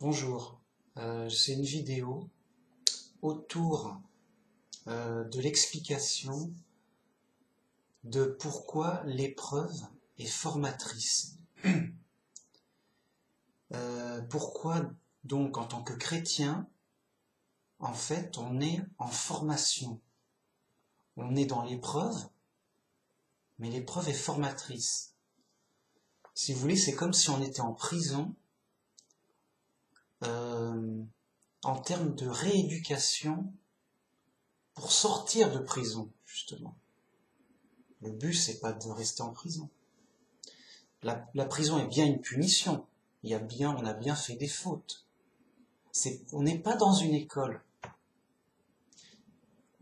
Bonjour, c'est une vidéo autour de l'explication de pourquoi l'épreuve est formatrice. Pourquoi donc en tant que chrétien, en fait, on est en formation. On est dans l'épreuve, mais l'épreuve est formatrice. Si vous voulez, c'est comme si on était en prison, en termes de rééducation pour sortir de prison, justement. Le but, c'est pas de rester en prison. La prison est bien une punition. On a bien fait des fautes. On n'est pas dans une école.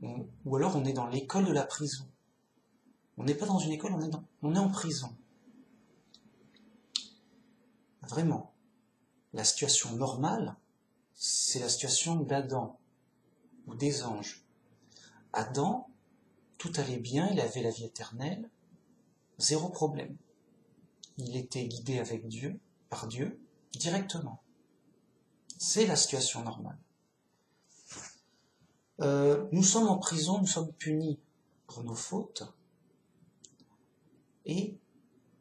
Ou alors on est dans l'école de la prison. On n'est pas dans une école, on est en prison. Vraiment. La situation normale, c'est la situation d'Adam ou des anges. Adam, tout allait bien, il avait la vie éternelle, zéro problème. Il était guidé avec Dieu, par Dieu, directement. C'est la situation normale. Nous sommes en prison, nous sommes punis pour nos fautes. Et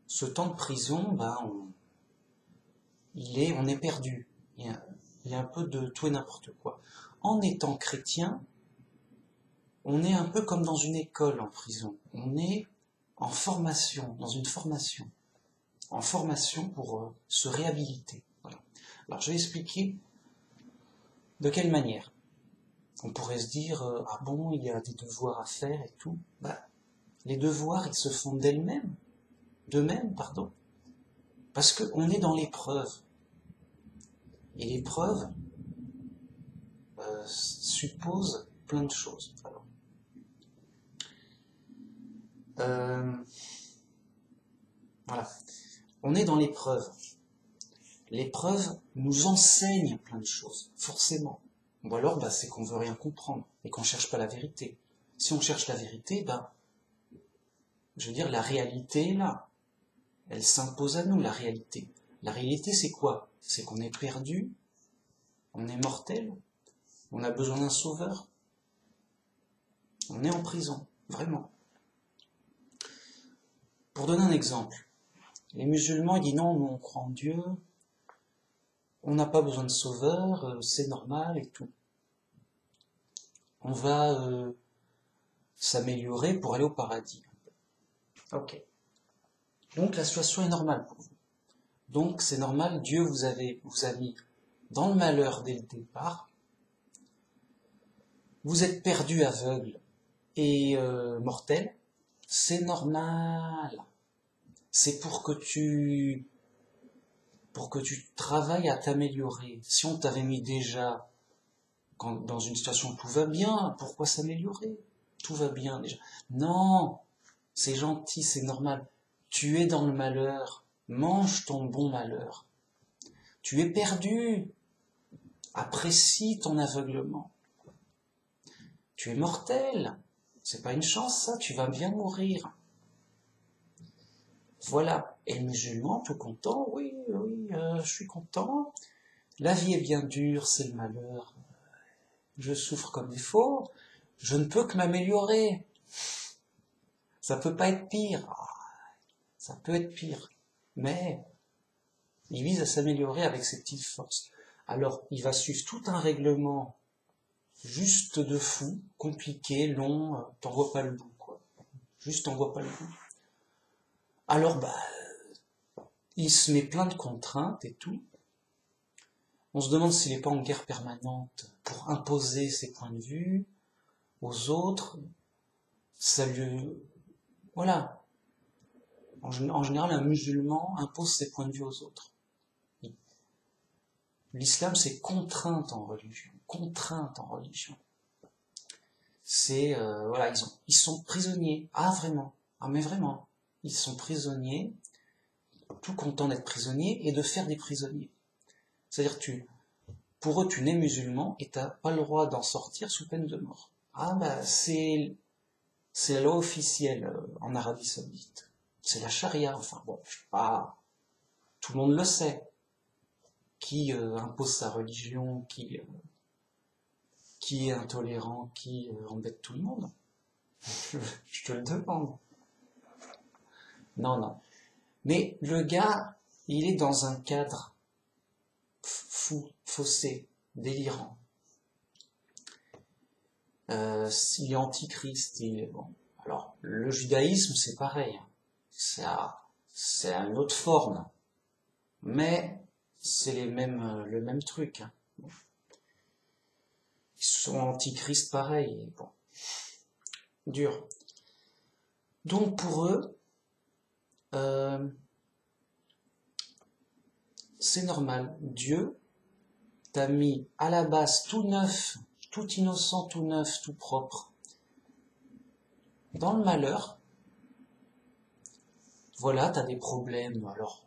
ce temps de prison, on est perdu. Il y a un peu de tout et n'importe quoi. En étant chrétien, on est un peu comme dans une école en prison. On est en formation, dans une formation. En formation pour se réhabiliter. Voilà. Alors je vais expliquer de quelle manière. On pourrait se dire, ah bon, il y a des devoirs à faire et tout. Les devoirs, ils se font d'eux-mêmes, parce qu'on est dans l'épreuve. Et l'épreuve suppose plein de choses. Alors, voilà. On est dans l'épreuve. L'épreuve nous enseigne plein de choses, forcément. Ou alors, c'est qu'on veut rien comprendre et qu'on cherche pas la vérité. Si on cherche la vérité, je veux dire, la réalité est là. Elle s'impose à nous, la réalité. La réalité, c'est quoi? C'est qu'on est perdu, on est mortel, on a besoin d'un sauveur. On est en prison, vraiment. Pour donner un exemple, les musulmans, ils disent non, nous on croit en Dieu, on n'a pas besoin de sauveur, c'est normal et tout. On va s'améliorer pour aller au paradis. Ok. Donc la situation est normale pour vous. Donc c'est normal, Dieu vous a mis dans le malheur dès le départ. Vous êtes perdu, aveugle et mortel. C'est normal. C'est pour que tu travailles à t'améliorer. Si on t'avait mis déjà dans une situation où tout va bien, pourquoi s'améliorer? Tout va bien déjà. Non, c'est gentil, c'est normal. Tu es dans le malheur. Mange ton bon malheur. Tu es perdu. Apprécie ton aveuglement. Tu es mortel. C'est pas une chance, ça. Tu vas bien mourir. Voilà. Et le musulman, tout content. Oui, je suis content. La vie est bien dure, c'est le malheur. Je souffre comme il faut. Je ne peux que m'améliorer. Ça peut pas être pire. Ça peut être pire. Mais il vise à s'améliorer avec ses petites forces. Alors, il va suivre tout un règlement juste de fou, compliqué, long, t'en vois pas le bout, quoi. Juste t'en vois pas le bout. Alors, il se met plein de contraintes et tout. On se demande s'il n'est pas en guerre permanente pour imposer ses points de vue aux autres. Voilà. En général, un musulman impose ses points de vue aux autres. L'islam, c'est contrainte en religion. Contrainte en religion. C'est, ils sont prisonniers. Ah, vraiment. Ah, mais vraiment. Ils sont prisonniers, tout contents d'être prisonniers et de faire des prisonniers. C'est-à-dire, pour eux, tu nais musulman et t'as pas le droit d'en sortir sous peine de mort. Ah, c'est la loi officielle en Arabie Saoudite. C'est la charia, enfin bon, je sais pas. Tout le monde le sait. qui impose sa religion, qui est intolérant, qui embête tout le monde? Je te le demande. Non, non. Mais le gars, il est dans un cadre fou, faussé, délirant. Il est antichrist, bon. Alors, le judaïsme, c'est pareil. C'est à une autre forme. Mais c'est le même truc. Hein. Ils sont antichrist pareil. Bon. Dur. Donc pour eux, c'est normal. Dieu t'a mis à la base tout neuf, tout innocent, tout neuf, tout propre, dans le malheur. Voilà, t'as des problèmes. Alors,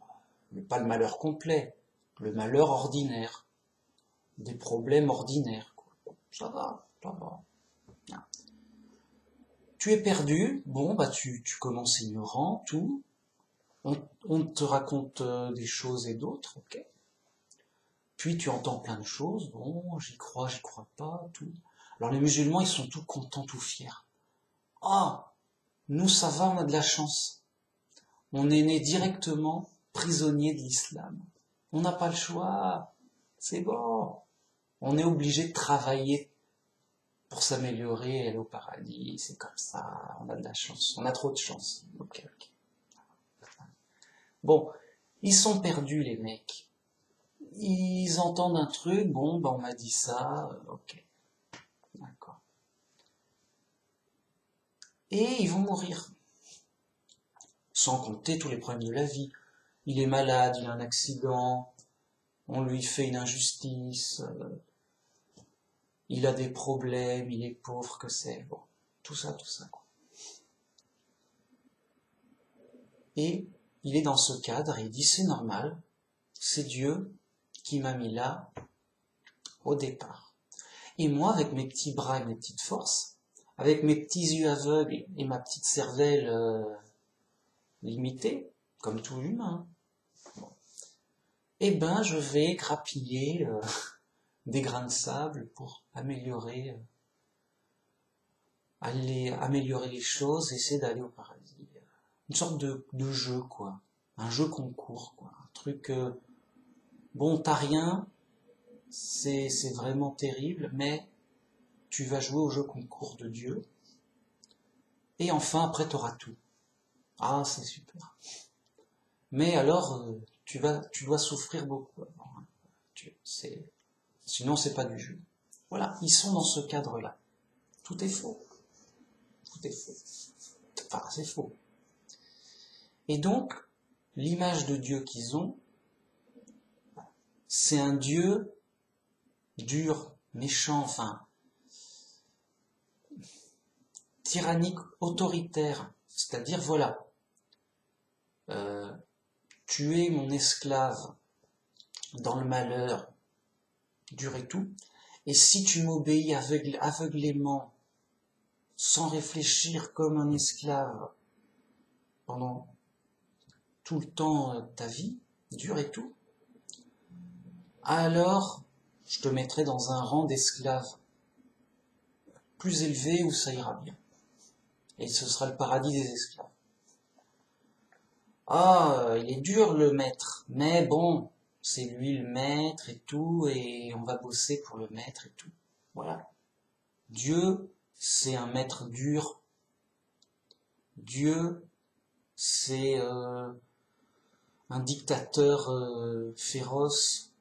mais pas le malheur complet, le malheur ordinaire. Des problèmes ordinaires. Quoi. Ça va, ça va. Bien. Tu es perdu, bon, bah tu commences ignorant, tout. On te raconte des choses et d'autres, ok. Puis tu entends plein de choses, bon, j'y crois pas, tout. Alors les musulmans, ils sont tout contents, tout fiers. Ah, nous ça va, on a de la chance. On est né directement prisonnier de l'islam. On n'a pas le choix, c'est bon. On est obligé de travailler pour s'améliorer et aller au paradis, c'est comme ça, on a de la chance, on a trop de chance. Ok. Bon, ils sont perdus les mecs. Ils entendent un truc, bon, bah on m'a dit ça, ok. D'accord. Et ils vont mourir. Sans compter tous les problèmes de la vie. Il est malade, il a un accident, on lui fait une injustice, il a des problèmes, il est pauvre, que c'est. Bon, tout ça, quoi. Et il est dans ce cadre et il dit c'est normal, c'est Dieu qui m'a mis là au départ. Et moi, avec mes petits bras et mes petites forces, avec mes petits yeux aveugles et ma petite cervelle limitée, comme tout humain, bon, eh ben je vais grappiller des grains de sable pour améliorer les choses, essayer d'aller au paradis. Une sorte de jeu, quoi. Un jeu concours, quoi. Un truc, bon, t'as rien, c'est vraiment terrible, mais tu vas jouer au jeu concours de Dieu. Et enfin, après, t'auras tout. Ah, c'est super. Mais alors, tu dois souffrir beaucoup avant. Hein. Sinon, c'est pas du jeu. Voilà, ils sont dans ce cadre-là. Tout est faux. Tout est faux. Enfin, c'est faux. Et donc, l'image de Dieu qu'ils ont, c'est un Dieu dur, méchant, enfin, tyrannique, autoritaire. C'est-à-dire, voilà, tu es mon esclave dans le malheur, dur et tout, et si tu m'obéis aveuglément, sans réfléchir comme un esclave, pendant tout le temps de ta vie, dur et tout, alors je te mettrai dans un rang d'esclaves plus élevé où ça ira bien. Et ce sera le paradis des esclaves. Ah, il est dur le maître, mais bon, c'est lui le maître et tout, et on va bosser pour le maître et tout. Voilà. Dieu, c'est un maître dur. Dieu, c'est un dictateur féroce.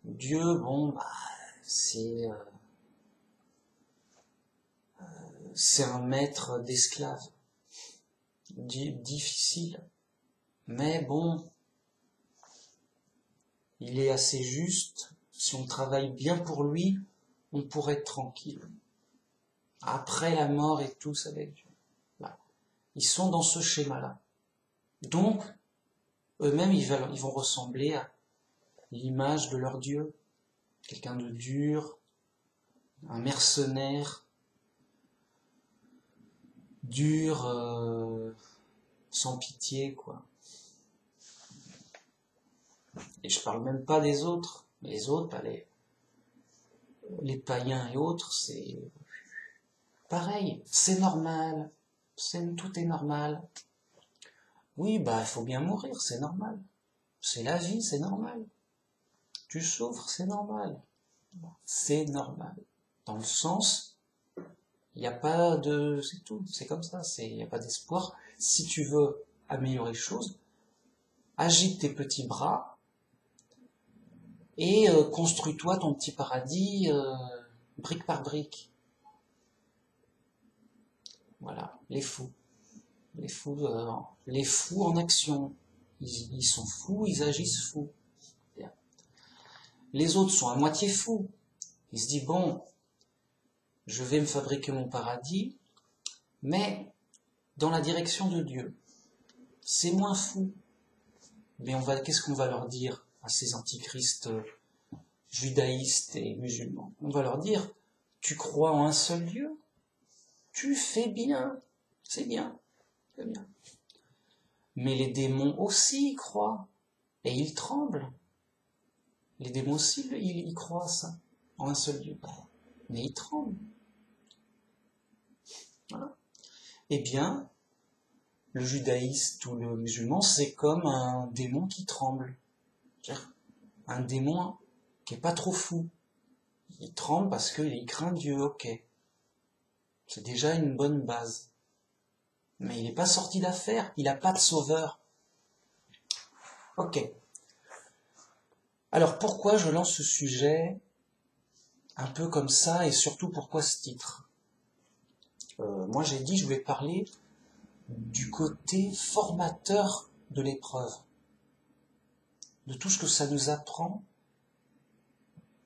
Dieu, bon, bah, c'est un maître d'esclaves. Difficile. Mais bon, il est assez juste. Si on travaille bien pour lui, on pourrait être tranquille. Après la mort et tout, ça va être dur. Là. Ils sont dans ce schéma-là. Donc, eux-mêmes, ils vont ressembler à l'image de leur Dieu. Quelqu'un de dur, un mercenaire, dur, sans pitié, quoi. Et je parle même pas des autres. Les autres, bah, les païens et autres, c'est pareil, c'est normal, tout est normal. Oui, bah, il faut bien mourir, c'est normal. C'est la vie, c'est normal. Tu souffres, c'est normal. C'est normal. Dans le sens, il n'y a pas de... C'est tout, c'est comme ça, il n'y a pas d'espoir. Si tu veux améliorer les choses, agite tes petits bras et construis-toi ton petit paradis brique par brique. Voilà, les fous. Les fous en action. Ils sont fous, ils agissent fous. Les autres sont à moitié fous. Ils se disent, bon, je vais me fabriquer mon paradis, mais dans la direction de Dieu. C'est moins fou. Mais qu'est-ce qu'on va leur dire à ces antichrists judaïstes et musulmans? On va leur dire, tu crois en un seul Dieu? Tu fais bien. C'est bien. C'est bien. Mais les démons aussi y croient. Et ils tremblent. Les démons aussi, ils croient ça. En un seul Dieu. Mais ils tremblent. Voilà. Eh bien, le judaïste ou le musulman, c'est comme un démon qui tremble. C'est-à-dire un démon qui est pas trop fou. Il tremble parce qu'il craint Dieu, ok. C'est déjà une bonne base. Mais il n'est pas sorti d'affaire, il n'a pas de sauveur. Ok. Alors pourquoi je lance ce sujet un peu comme ça et surtout pourquoi ce titre? Moi j'ai dit je vais parler du côté formateur de l'épreuve, de tout ce que ça nous apprend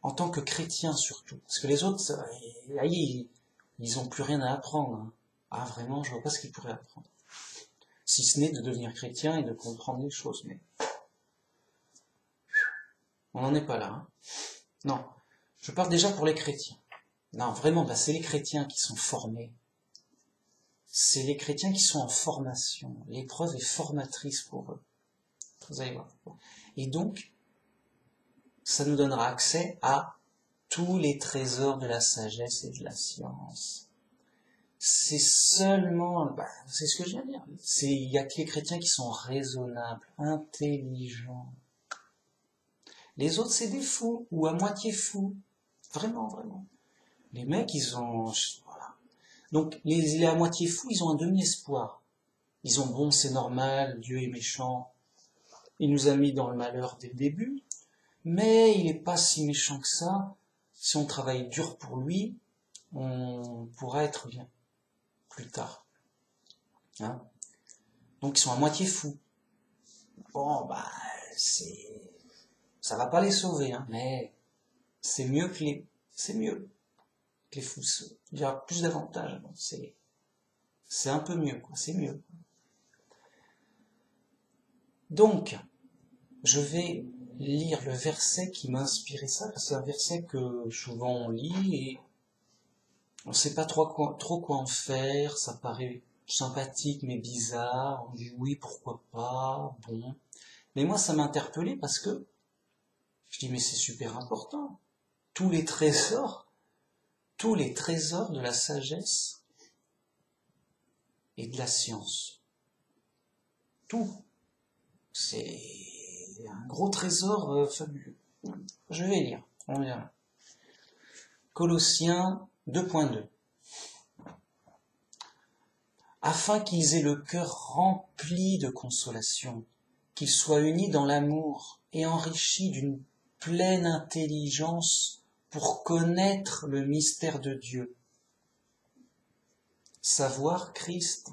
en tant que chrétiens surtout. Parce que les autres, ils n'ont plus rien à apprendre. Hein. Ah vraiment, je vois pas ce qu'ils pourraient apprendre. Si ce n'est de devenir chrétien et de comprendre les choses, mais on n'en est pas là. Hein. Non, je parle déjà pour les chrétiens. Non, vraiment, c'est les chrétiens qui sont formés. C'est les chrétiens qui sont en formation. L'épreuve est formatrice pour eux. Vous allez voir. Et donc, ça nous donnera accès à tous les trésors de la sagesse et de la science. C'est seulement, c'est ce que je viens de dire. Il y a que les chrétiens qui sont raisonnables, intelligents. Les autres, c'est des fous, ou à moitié fous. Vraiment, vraiment. Les mecs, ils ont... Voilà. Donc, les à moitié fous, ils ont un demi-espoir. Ils ont, bon, c'est normal, Dieu est méchant. Il nous a mis dans le malheur dès le début. Mais il n'est pas si méchant que ça. Si on travaille dur pour lui, on pourra être bien. Plus tard. Hein? Donc, ils sont à moitié fous. Bon, ça va pas les sauver, hein, mais c'est mieux que les fous. Il y a plus d'avantages. Bon, c'est un peu mieux, quoi. C'est mieux. Donc, je vais lire le verset qui m'a inspiré ça, parce que c'est un verset que souvent on lit et on ne sait pas trop quoi en faire, ça paraît sympathique mais bizarre, on dit oui, pourquoi pas, bon. Mais moi, ça m'a interpellé parce que je dis mais c'est super important. Tous les trésors de la sagesse et de la science. Tout. C'est un gros trésor fabuleux. Je vais lire, on verra. Colossiens 2.2. Afin qu'ils aient le cœur rempli de consolation, qu'ils soient unis dans l'amour et enrichis d'une pleine intelligence pour connaître le mystère de Dieu, savoir Christ,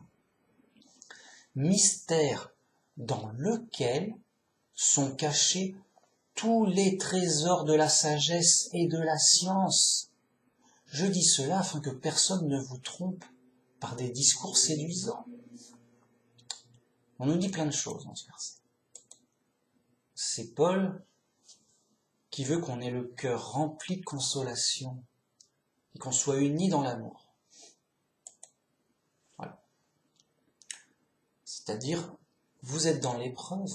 mystère dans lequel sont cachés tous les trésors de la sagesse et de la science. Je dis cela afin que personne ne vous trompe par des discours séduisants. On nous dit plein de choses dans ce verset. C'est Paul qui veut qu'on ait le cœur rempli de consolation et qu'on soit unis dans l'amour. Voilà. C'est-à-dire, vous êtes dans l'épreuve,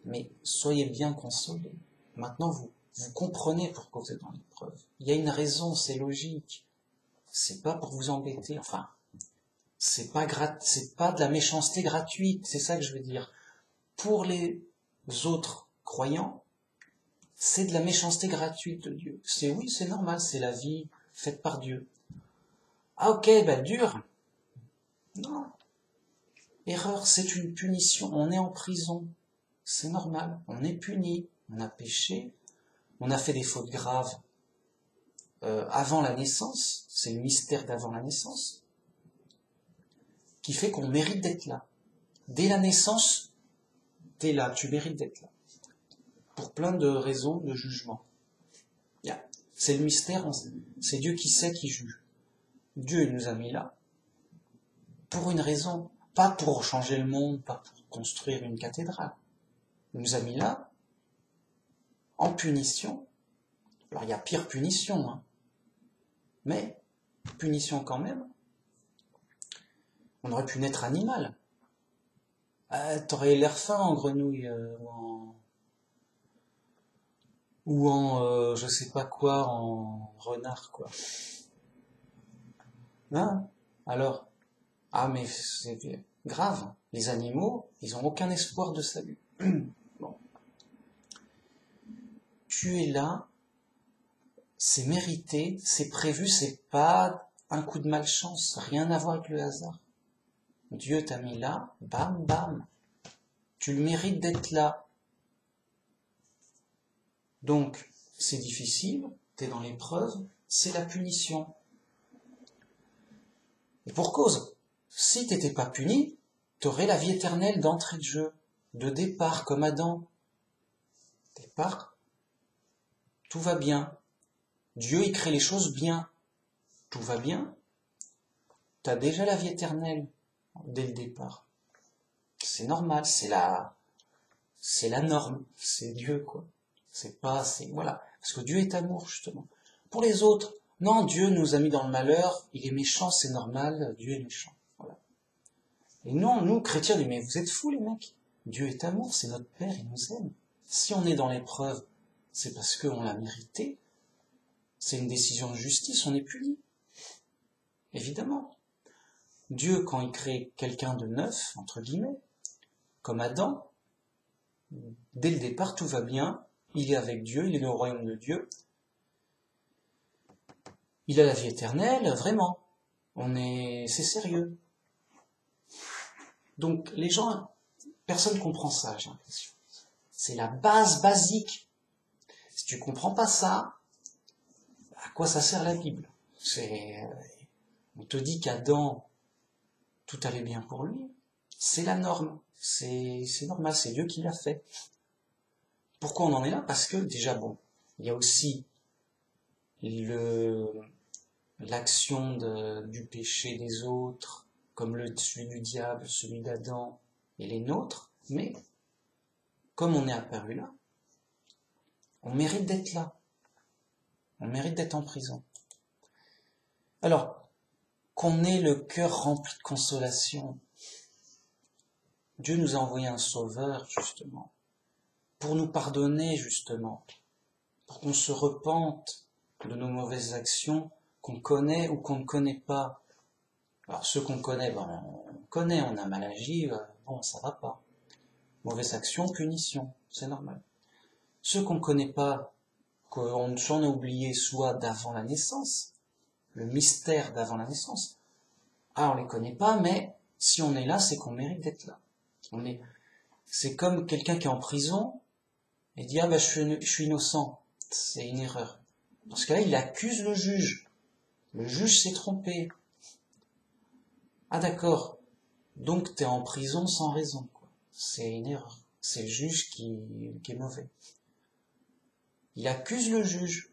mais soyez bien consolés. Maintenant, Vous comprenez pourquoi vous êtes dans l'épreuve. Il y a une raison, c'est logique. C'est pas pour vous embêter, enfin, c'est pas de la méchanceté gratuite, c'est ça que je veux dire. Pour les autres croyants, c'est de la méchanceté gratuite de Dieu. Oui, c'est normal, c'est la vie faite par Dieu. Ah ok, dur. Non. Erreur, c'est une punition. On est en prison. C'est normal. On est puni. On a péché. On a fait des fautes graves avant la naissance. C'est le mystère d'avant la naissance qui fait qu'on mérite d'être là. Dès la naissance, t'es là. Tu mérites d'être là. Pour plein de raisons de jugement. C'est le mystère. C'est Dieu qui sait, qui juge. Dieu il nous a mis là pour une raison. Pas pour changer le monde, pas pour construire une cathédrale. Il nous a mis là en punition. Alors il y a pire punition, hein. Mais punition quand même. On aurait pu naître animal. T'aurais l'air fin en grenouille ou en je sais pas quoi, en renard quoi. Hein? Alors, mais c'est grave. Les animaux, ils n'ont aucun espoir de salut. Bon. Tu es là, c'est mérité, c'est prévu, c'est pas un coup de malchance, rien à voir avec le hasard. Dieu t'a mis là, bam, bam. Tu le mérites d'être là. Donc, c'est difficile, t'es dans l'épreuve, c'est la punition. Et pour cause, si t'étais pas puni, t'aurais la vie éternelle d'entrée de jeu, de départ, comme Adam. Départ, tout va bien. Dieu, il crée les choses bien. Tout va bien. T'as déjà la vie éternelle dès le départ. C'est normal, c'est la norme, c'est Dieu, quoi. Voilà. Parce que Dieu est amour, justement. Pour les autres, non, Dieu nous a mis dans le malheur, il est méchant, c'est normal, Dieu est méchant. Voilà. Et non, nous, chrétiens, mais vous êtes fous, les mecs. Dieu est amour, c'est notre Père, il nous aime. Si on est dans l'épreuve, c'est parce qu'on l'a mérité. C'est une décision de justice, on est puni. Évidemment. Dieu, quand il crée quelqu'un de neuf, entre guillemets, comme Adam, dès le départ, tout va bien, il est avec Dieu, il est dans le royaume de Dieu, il a la vie éternelle, vraiment. C'est sérieux. Donc, les gens, personne ne comprend ça, j'ai l'impression. C'est la base basique. Si tu comprends pas ça, à quoi ça sert la Bible? On te dit qu'Adam, tout allait bien pour lui. C'est la norme. C'est normal, c'est Dieu qui l'a fait. Pourquoi on en est là? Parce que, déjà, il y a aussi l'action du péché des autres, comme celui du diable, celui d'Adam et les nôtres, mais comme on est apparu là, on mérite d'être là. On mérite d'être en prison. Alors, qu'on ait le cœur rempli de consolation, Dieu nous a envoyé un sauveur, justement, pour nous pardonner, justement, pour qu'on se repente de nos mauvaises actions qu'on connaît ou qu'on ne connaît pas. Alors ceux qu'on connaît, on connaît, on a mal agi, ça va pas. Mauvaise action, punition, c'est normal. Ceux qu'on ne connaît pas, qu'on s'en a oublié soit d'avant la naissance, le mystère d'avant la naissance, on les connaît pas, mais si on est là, c'est qu'on mérite d'être là. C'est comme quelqu'un qui est en prison et dit je suis innocent, c'est une erreur. Dans ce cas-là, il accuse le juge. Le juge s'est trompé. Ah d'accord, donc t'es en prison sans raison, quoi. C'est une erreur. C'est le juge qui est mauvais. Il accuse le juge.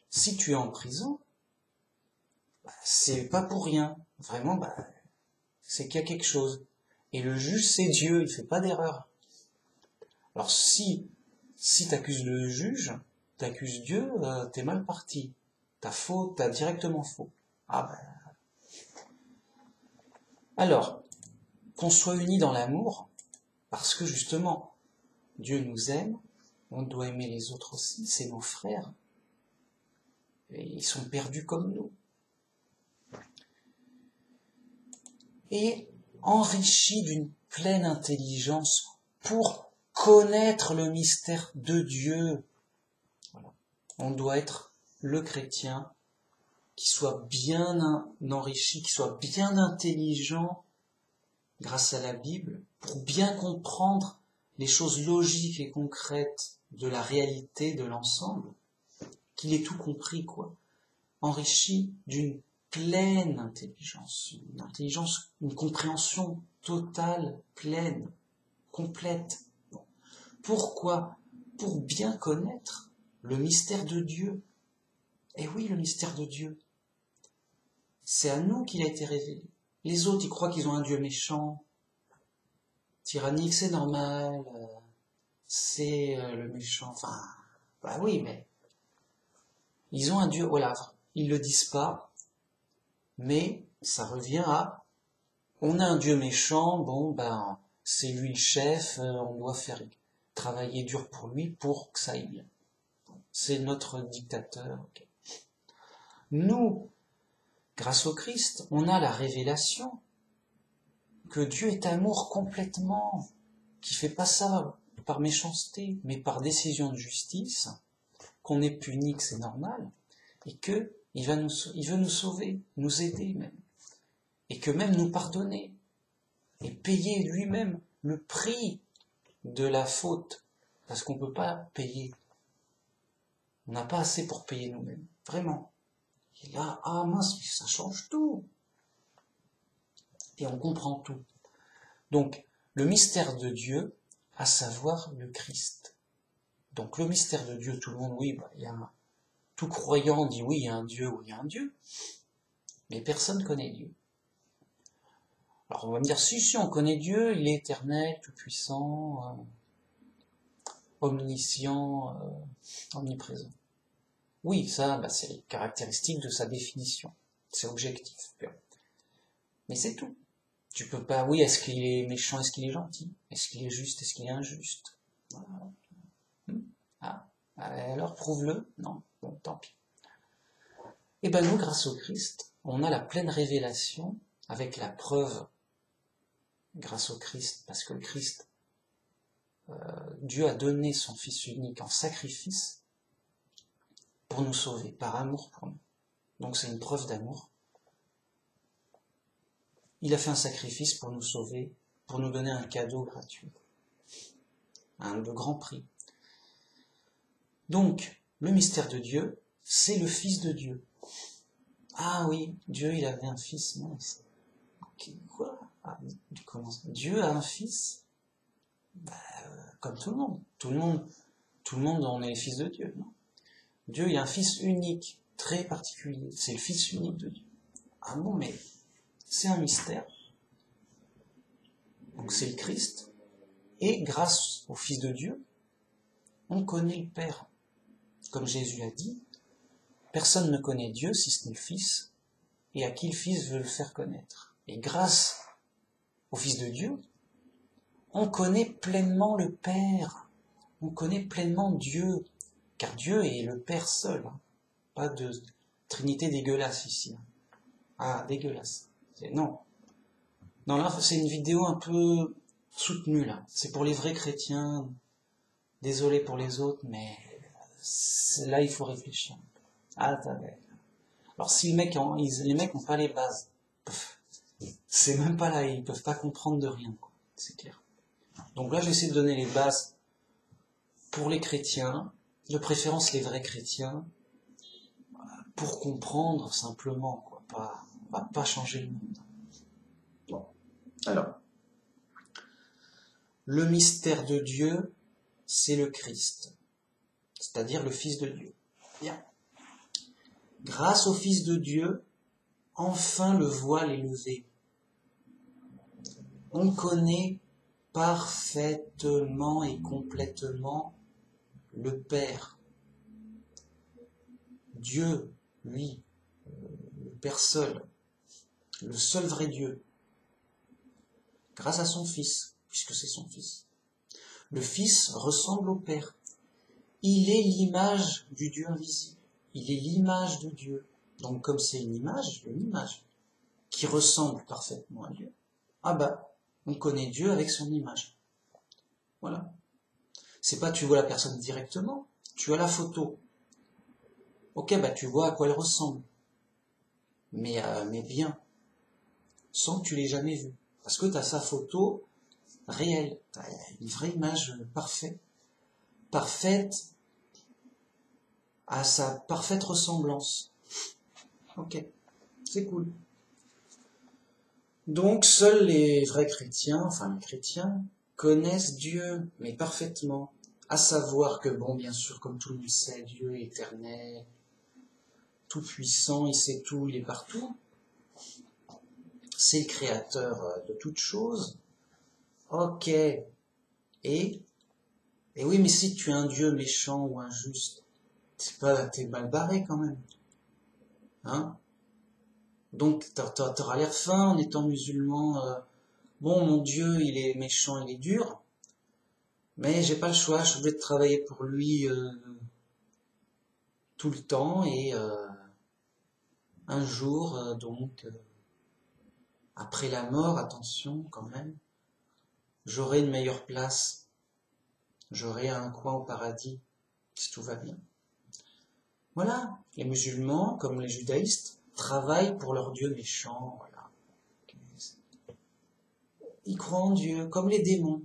Si tu es en prison, c'est pas pour rien. Vraiment, c'est qu'il y a quelque chose. Et le juge, c'est Dieu, il fait pas d'erreur. Alors si t'accuses le juge, t'accuses Dieu, t'es mal parti. T'as directement faux. Alors, qu'on soit unis dans l'amour, parce que justement, Dieu nous aime, on doit aimer les autres aussi, c'est nos frères. Et ils sont perdus comme nous. Et enrichis d'une pleine intelligence pour connaître le mystère de Dieu. Voilà. On doit être le chrétien qui soit bien enrichi, qui soit bien intelligent grâce à la Bible, pour bien comprendre les choses logiques et concrètes de la réalité de l'ensemble, qu'il ait tout compris, quoi. Enrichi d'une pleine intelligence, une compréhension totale, pleine, complète. Pourquoi? Pour bien connaître le mystère de Dieu. Et oui, le mystère de Dieu. C'est à nous qu'il a été révélé. Les autres, ils croient qu'ils ont un Dieu méchant, tyrannique, c'est normal, c'est le méchant. Enfin, bah oui, mais ils ont un Dieu, voilà, ils le disent pas, mais ça revient à, on a un Dieu méchant, bon, ben, c'est lui le chef, on doit faire travailler dur pour lui pour que ça aille bien. C'est notre dictateur. Okay. Nous, grâce au Christ, on a la révélation que Dieu est amour complètement, qui fait pas ça par méchanceté, mais par décision de justice, qu'on est puni, que c'est normal, et que il veut nous sauver, nous aider même, et que même nous pardonner, et payer lui-même le prix de la faute, parce qu'on peut pas payer. On n'a pas assez pour payer nous-mêmes, vraiment. Et là, ah mince, ça change tout. Et on comprend tout. Donc, le mystère de Dieu, à savoir le Christ. Donc, le mystère de Dieu, tout le monde, oui, bah, tout croyant dit oui, il y a un Dieu, oui, il y a un Dieu. Mais personne ne connaît Dieu. Alors, on va me dire, si, on connaît Dieu, il est éternel, tout-puissant, omniscient, omniprésent. Oui, ça, bah, c'est les caractéristiques de sa définition. C'est objectif. Mais c'est tout. Tu peux pas, oui, est-ce qu'il est méchant, est-ce qu'il est gentil? Est-ce qu'il est juste, est-ce qu'il est injuste? Voilà. Ah, alors prouve-le? Non, bon, tant pis. Et ben nous, grâce au Christ, on a la pleine révélation avec la preuve grâce au Christ, parce que le Christ, Dieu a donné son Fils unique en sacrifice pour nous sauver, par amour pour nous. Donc c'est une preuve d'amour. Il a fait un sacrifice pour nous sauver, pour nous donner un cadeau gratuit, de grand prix. Donc, le mystère de Dieu, c'est le Fils de Dieu. Ah oui, Dieu, il avait un fils, mince. Quoi? Comment ça? Dieu a un fils? Bah, comme tout le monde. Tout le monde, on est les fils de Dieu, non? Dieu, il a un fils unique, très particulier. C'est le fils unique de Dieu. Ah bon, mais c'est un mystère. Donc c'est le Christ. Et grâce au Fils de Dieu, on connaît le Père. Comme Jésus l'a dit, personne ne connaît Dieu si ce n'est le Fils, et à qui le Fils veut le faire connaître. Et grâce au Fils de Dieu, on connaît pleinement le Père, on connaît pleinement Dieu, car Dieu est le Père seul, hein. Pas de trinité dégueulasse ici. Ah, dégueulasse. Non. Non, là, c'est une vidéo un peu soutenue, là. C'est pour les vrais chrétiens. Désolé pour les autres, mais là, il faut réfléchir. Ah, alors, si les mecs n'ont pas les bases, c'est même pas là, ils peuvent pas comprendre de rien, quoi. C'est clair. Donc là, j'essaie de donner les bases pour les chrétiens, de préférence les vrais chrétiens, pour comprendre simplement, quoi. Pas changer le monde. Bon. Alors, le mystère de Dieu, c'est le Christ, c'est-à-dire le Fils de Dieu. Bien. Grâce au Fils de Dieu, enfin le voile est levé. On connaît parfaitement et complètement le Père. Dieu, lui, le Père seul, le seul vrai Dieu, grâce à son Fils, puisque c'est son Fils. Le Fils ressemble au Père. il est l'image du Dieu invisible. Il est l'image de Dieu. Donc comme c'est une image qui ressemble parfaitement à Dieu, ah bah, on connaît Dieu avec son image. Voilà. C'est pas tu vois la personne directement, tu as la photo. Ok, bah tu vois à quoi elle ressemble. Mais bien, sans que tu l'aies jamais vue. Parce que tu as sa photo réelle. Tu as une vraie image parfaite, à sa parfaite ressemblance. Ok, c'est cool. Donc seuls les vrais chrétiens, enfin les chrétiens, connaissent Dieu, mais parfaitement. À savoir que, bon, bien sûr, comme tout le monde sait, Dieu est éternel, tout puissant, il sait tout, il est partout. C'est le créateur de toutes choses. Ok. Et oui, mais si tu es un Dieu méchant ou injuste, t'es mal barré quand même. Hein? Donc t'auras l'air fin en étant musulman. Bon, mon Dieu, il est méchant, il est dur, mais j'ai pas le choix, je suis obligé de travailler pour lui tout le temps et un jour, après la mort, attention quand même, j'aurai une meilleure place, j'aurai un coin au paradis, si tout va bien. Voilà, les musulmans, comme les judaïstes, travaillent pour leur Dieu méchant, voilà. Ils croient en Dieu, comme les démons.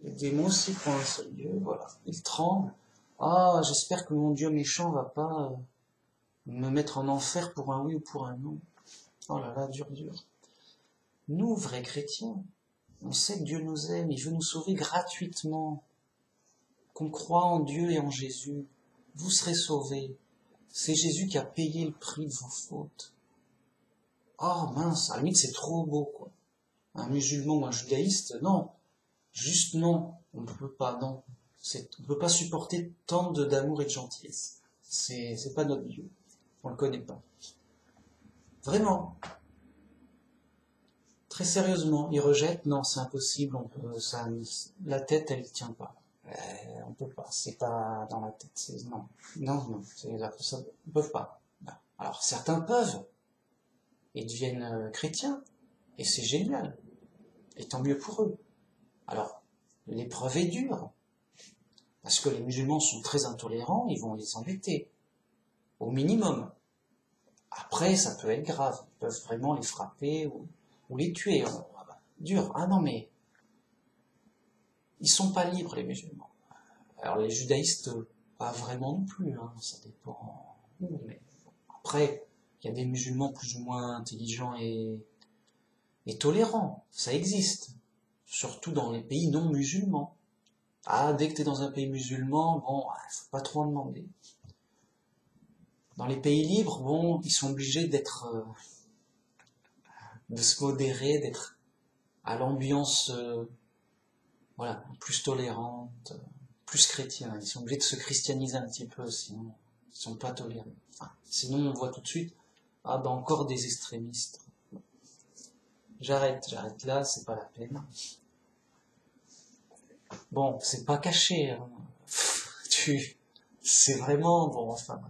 Les démons aussi croient en un seul Dieu, voilà. Ils tremblent. Ah, j'espère que mon Dieu méchant va pas me mettre en enfer pour un oui ou pour un non. Oh là là, dur, dur. Nous, vrais chrétiens, on sait que Dieu nous aime, il veut nous sauver gratuitement. Qu'on croit en Dieu et en Jésus, vous serez sauvés. C'est Jésus qui a payé le prix de vos fautes. Oh mince, à la limite c'est trop beau, quoi. Un musulman ou un judaïste, non. Juste non, on ne peut pas, non. On ne peut pas supporter tant d'amour et de gentillesse. C'est pas notre Dieu. On le connaît pas. Vraiment. Très sérieusement, il rejette, non, c'est impossible, la tête, elle ne tient pas. On peut pas, c'est pas dans la tête, non, ils peuvent pas. Non. Alors certains peuvent, et deviennent chrétiens, et c'est génial, et tant mieux pour eux. Alors, l'épreuve est dure, parce que les musulmans sont très intolérants, ils vont les embêter, au minimum. Après, ça peut être grave, ils peuvent vraiment les frapper, ou les tuer, dur. Ah non, mais ils sont pas libres, les musulmans. Alors les judaïstes, pas vraiment non plus, hein, ça dépend où, mais après, il y a des musulmans plus ou moins intelligents et tolérants, ça existe, surtout dans les pays non musulmans. Ah, dès que t'es dans un pays musulman, bon, faut pas trop en demander. Dans les pays libres, bon, ils sont obligés de se modérer, d'être à l'ambiance, voilà, plus tolérante, plus chrétien. Ils sont obligés de se christianiser un petit peu, sinon ils sont pas tolérés. Enfin, sinon on voit tout de suite, ah ben encore des extrémistes. J'arrête là, c'est pas la peine. Bon, c'est pas caché, hein. C'est vraiment, bon, enfin,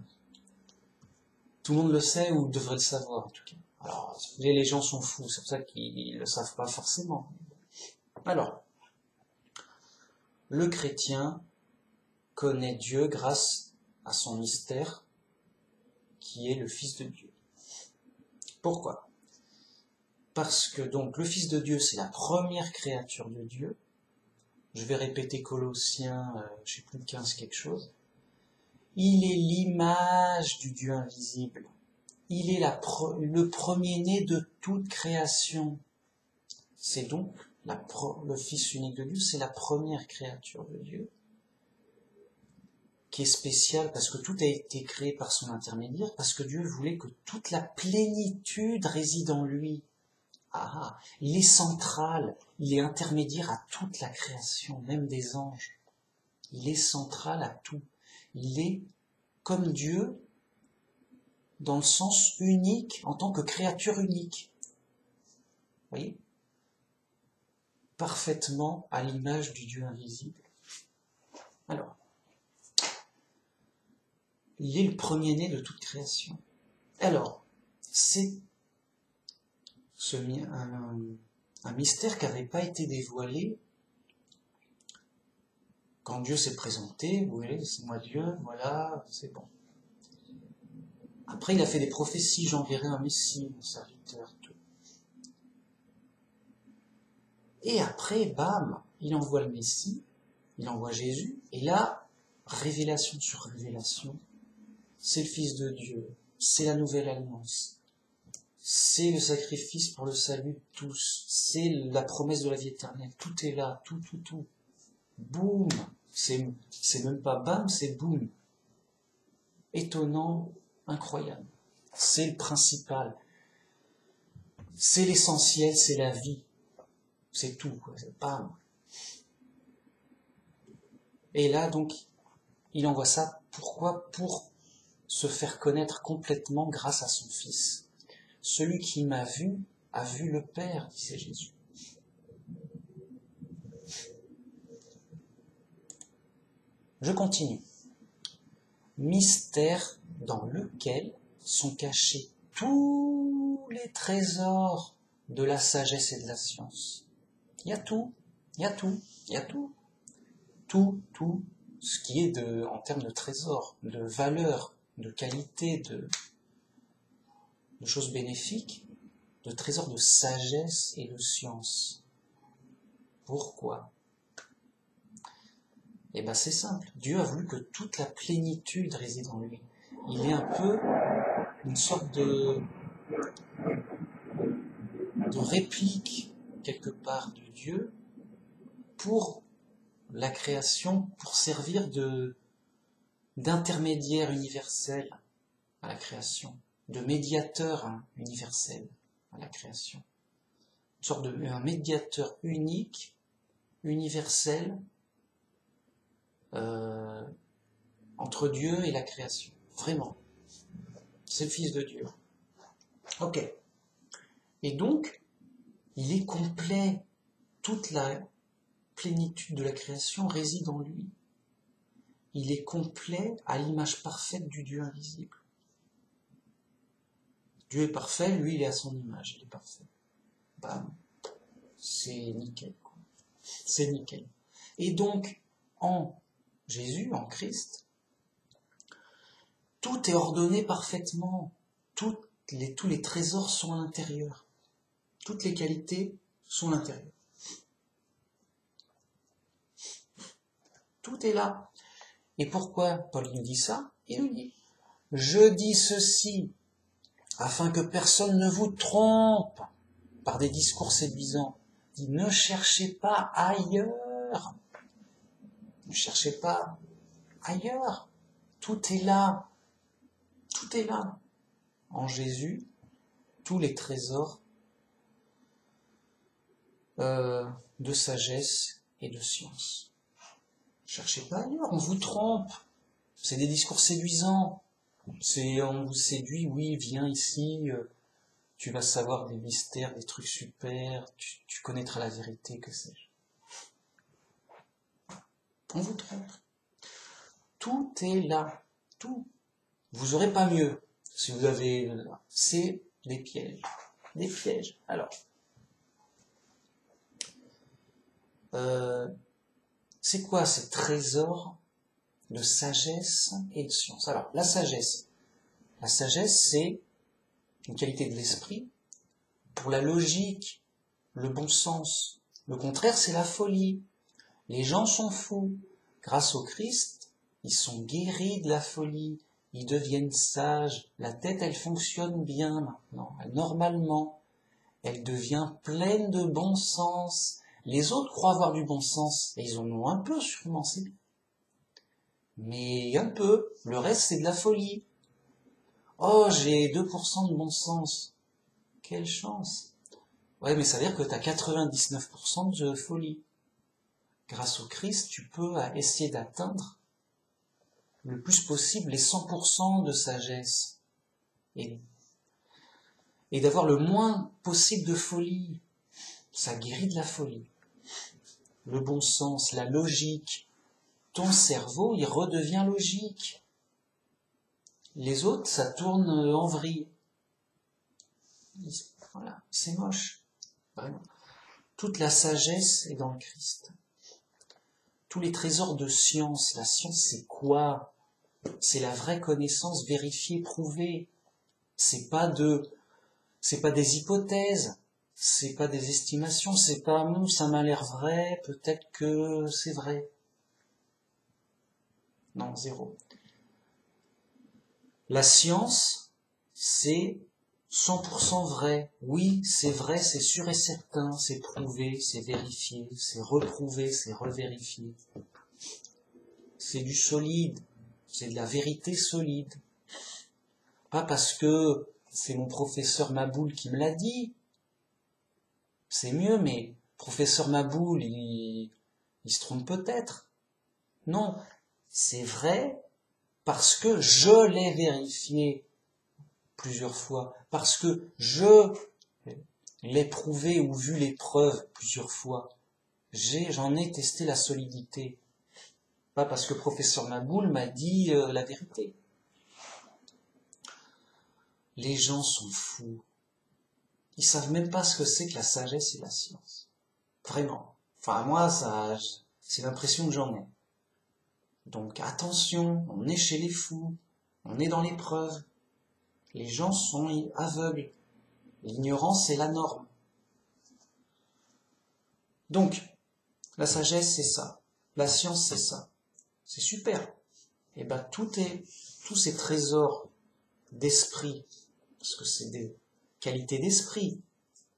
tout le monde le sait ou devrait le savoir en tout cas. Alors, les gens sont fous, c'est pour ça qu'ils le savent pas forcément. Alors, le chrétien connaît Dieu grâce à son mystère, qui est le Fils de Dieu. Pourquoi? Parce que donc le Fils de Dieu, c'est la première créature de Dieu. Je vais répéter Colossiens, je sais plus 15 quelque chose. Il est l'image du Dieu invisible. Il est le premier-né de toute création. C'est donc le Fils unique de Dieu, c'est la première créature de Dieu, qui est spéciale parce que tout a été créé par son intermédiaire, parce que Dieu voulait que toute la plénitude réside en lui. Ah, il est central, il est intermédiaire à toute la création, même des anges. Il est central à tout. Il est comme Dieu dans le sens unique, en tant que créature unique. Vous voyez? Parfaitement à l'image du Dieu invisible. Alors, il est le premier-né de toute création. Alors, c'est un mystère qui n'avait pas été dévoilé quand Dieu s'est présenté. Vous voyez, c'est moi Dieu, voilà, c'est bon. Après, il a fait des prophéties, j'enverrai un Messie, un serviteur, tout. Et après, bam, il envoie le Messie, il envoie Jésus, et là, révélation sur révélation, c'est le Fils de Dieu, c'est la nouvelle alliance, c'est le sacrifice pour le salut de tous, c'est la promesse de la vie éternelle, tout est là, tout. Boum, c'est même pas bam, c'est boum. Étonnant, incroyable. C'est le principal. C'est l'essentiel, c'est la vie. C'est tout, quoi. C'est bam. Et là, donc, il envoie ça. Pourquoi? Pour se faire connaître complètement grâce à son Fils. Celui qui m'a vu a vu le Père, disait Jésus. Je continue. Mystère dans lequel sont cachés tous les trésors de la sagesse et de la science. Il y a tout, il y a tout, il y a tout. Tout ce qui est en termes de trésors, de valeur, de qualité, de choses bénéfiques, de trésors de sagesse et de science. Pourquoi? Eh bien c'est simple, Dieu a voulu que toute la plénitude réside en lui. Il est un peu une sorte de réplique quelque part de Dieu pour la création, pour servir d'intermédiaire universel à la création, de médiateur universel à la création. Une sorte un médiateur unique, universel, entre Dieu et la création. Vraiment. C'est le Fils de Dieu. Ok. Et donc, il est complet. Toute la plénitude de la création réside en lui. Il est complet à l'image parfaite du Dieu invisible. Dieu est parfait, lui il est à son image, il est parfait. Bam. C'est nickel, quoi. C'est nickel. Et donc, en Jésus, en Christ, tout est ordonné parfaitement. Tous les trésors sont à l'intérieur. Toutes les qualités sont à l'intérieur. Tout est là. Et pourquoi Paul nous dit ça? Il nous dit, je dis ceci, afin que personne ne vous trompe par des discours séduisants. Il dit, ne cherchez pas ailleurs. Ne cherchez pas ailleurs. Tout est là. Tout est là. En Jésus, tous les trésors de sagesse et de science. Ne cherchez pas ailleurs, on vous trompe. C'est des discours séduisants. On vous séduit, oui, viens ici, tu vas savoir des mystères, des trucs super, tu connaîtras la vérité, que sais-je. On vous trompe. Tout est là. Tout. Vous n'aurez pas mieux. Si vous avez... C'est des pièges. Des pièges. Alors. C'est quoi ces trésors de sagesse et de science? Alors, la sagesse, c'est une qualité de l'esprit. Pour la logique, le bon sens. Le contraire, c'est la folie. Les gens sont fous. Grâce au Christ, ils sont guéris de la folie. Ils deviennent sages. La tête, elle fonctionne bien maintenant. Normalement, elle devient pleine de bon sens. Les autres croient avoir du bon sens. Et ils en ont un peu, sûrement, c'est bien. Mais un peu. Le reste, c'est de la folie. Oh, j'ai 2% de bon sens. Quelle chance. Ouais, mais ça veut dire que tu as 99% de folie. Grâce au Christ, tu peux essayer d'atteindre le plus possible les 100% de sagesse. Et d'avoir le moins possible de folie. Ça guérit de la folie. Le bon sens, la logique. Ton cerveau, il redevient logique. Les autres, ça tourne en vrille. Voilà, c'est moche. Vraiment. Toute la sagesse est dans le Christ. Tous les trésors de science. La science, c'est quoi? C'est la vraie connaissance vérifiée, prouvée. C'est pas des hypothèses. C'est pas des estimations. C'est pas, ça m'a l'air vrai, peut-être que c'est vrai. Non, zéro. La science, c'est 100% vrai. Oui, c'est vrai, c'est sûr et certain, c'est prouvé, c'est vérifié, c'est reprouvé, c'est revérifié. C'est du solide, c'est de la vérité solide. Pas parce que c'est mon professeur Maboul qui me l'a dit. C'est mieux, mais professeur Maboul, il se trompe peut-être. Non, c'est vrai parce que je l'ai vérifié plusieurs fois, parce que je l'ai prouvé ou vu les preuves plusieurs fois. J'en ai testé la solidité. Pas parce que professeur Maboul m'a dit la vérité. Les gens sont fous. Ils savent même pas ce que c'est que la sagesse et la science. Vraiment. Enfin, moi, c'est l'impression que j'en ai. Donc, attention, on est chez les fous. On est dans les preuves. Les gens sont aveugles. L'ignorance est la norme. Donc, la sagesse, c'est ça. La science, c'est ça. C'est super. Et ben, tous ces trésors d'esprit, parce que c'est des qualités d'esprit,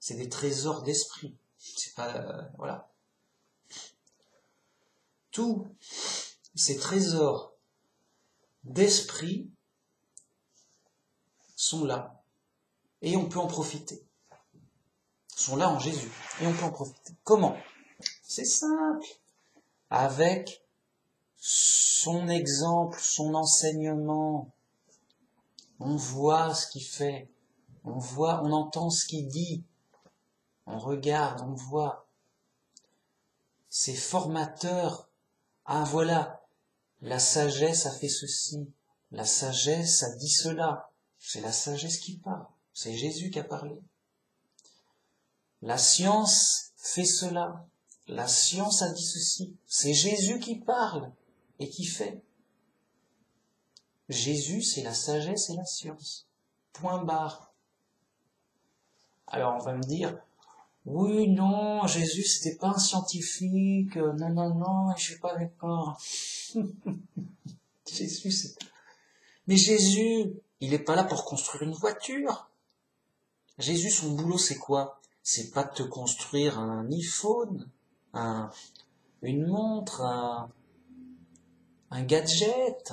c'est des trésors d'esprit. C'est pas, voilà. Tous ces trésors d'esprit sont là. Et on peut en profiter. Sont là en Jésus. Et on peut en profiter. Comment? C'est simple. Avec son exemple, son enseignement, on voit ce qu'il fait. On entend ce qu'il dit. On regarde, on voit. C'est formateur. Ah voilà, la sagesse a fait ceci. La sagesse a dit cela. C'est la sagesse qui parle. C'est Jésus qui a parlé. La science fait cela. La science a dit ceci. C'est Jésus qui parle et qui fait. Jésus, c'est la sagesse et la science. Point barre. Alors on va me dire, oui, non, Jésus, c'était pas un scientifique. Non, je suis pas d'accord. Jésus, c'est... Mais Jésus, il est pas là pour construire une voiture. Jésus, son boulot, c'est quoi? C'est pas de te construire un iPhone, une montre, un gadget.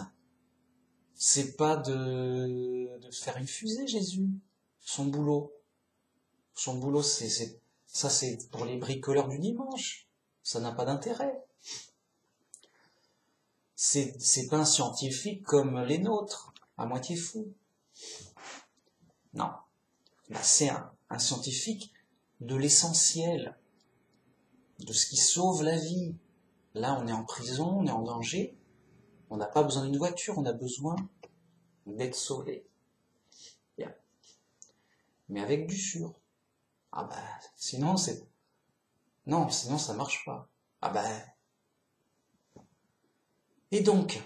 C'est pas de faire une fusée, Jésus. Son boulot, ça, c'est pour les bricoleurs du dimanche. Ça n'a pas d'intérêt. C'est pas un scientifique comme les nôtres, à moitié fou. Non. Là, c'est un scientifique de l'essentiel, de ce qui sauve la vie. Là, on est en prison, on est en danger. On n'a pas besoin d'une voiture, on a besoin d'être sauvé. Bien. Mais avec du sûr. Ah bah, sinon sinon ça marche pas. Ah bah. Et donc,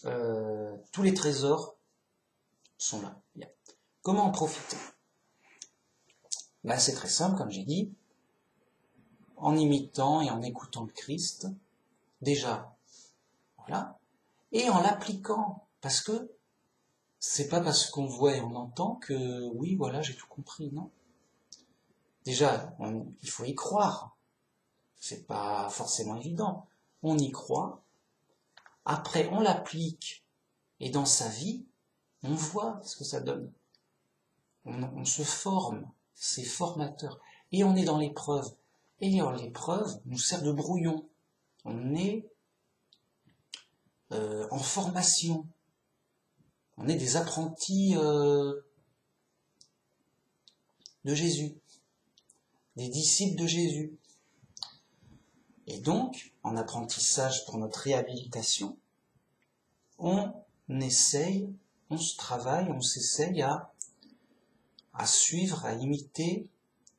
tous les trésors sont là. Bien. Comment en profiter? Bah, c'est très simple, comme j'ai dit, en imitant et en écoutant le Christ, déjà, voilà, et en l'appliquant, parce que c'est pas parce qu'on voit et on entend que, oui, voilà, j'ai tout compris, non. Déjà, il faut y croire, c'est pas forcément évident, on y croit, après on l'applique, et dans sa vie, on voit ce que ça donne. On se forme, c'est formateur. Et on est dans l'épreuve. Et l'épreuve nous sert de brouillon. On est en formation. On est des apprentis de Jésus. Des disciples de Jésus. Et donc, en apprentissage pour notre réhabilitation, on essaye, on se travaille, on s'essaye à suivre, à imiter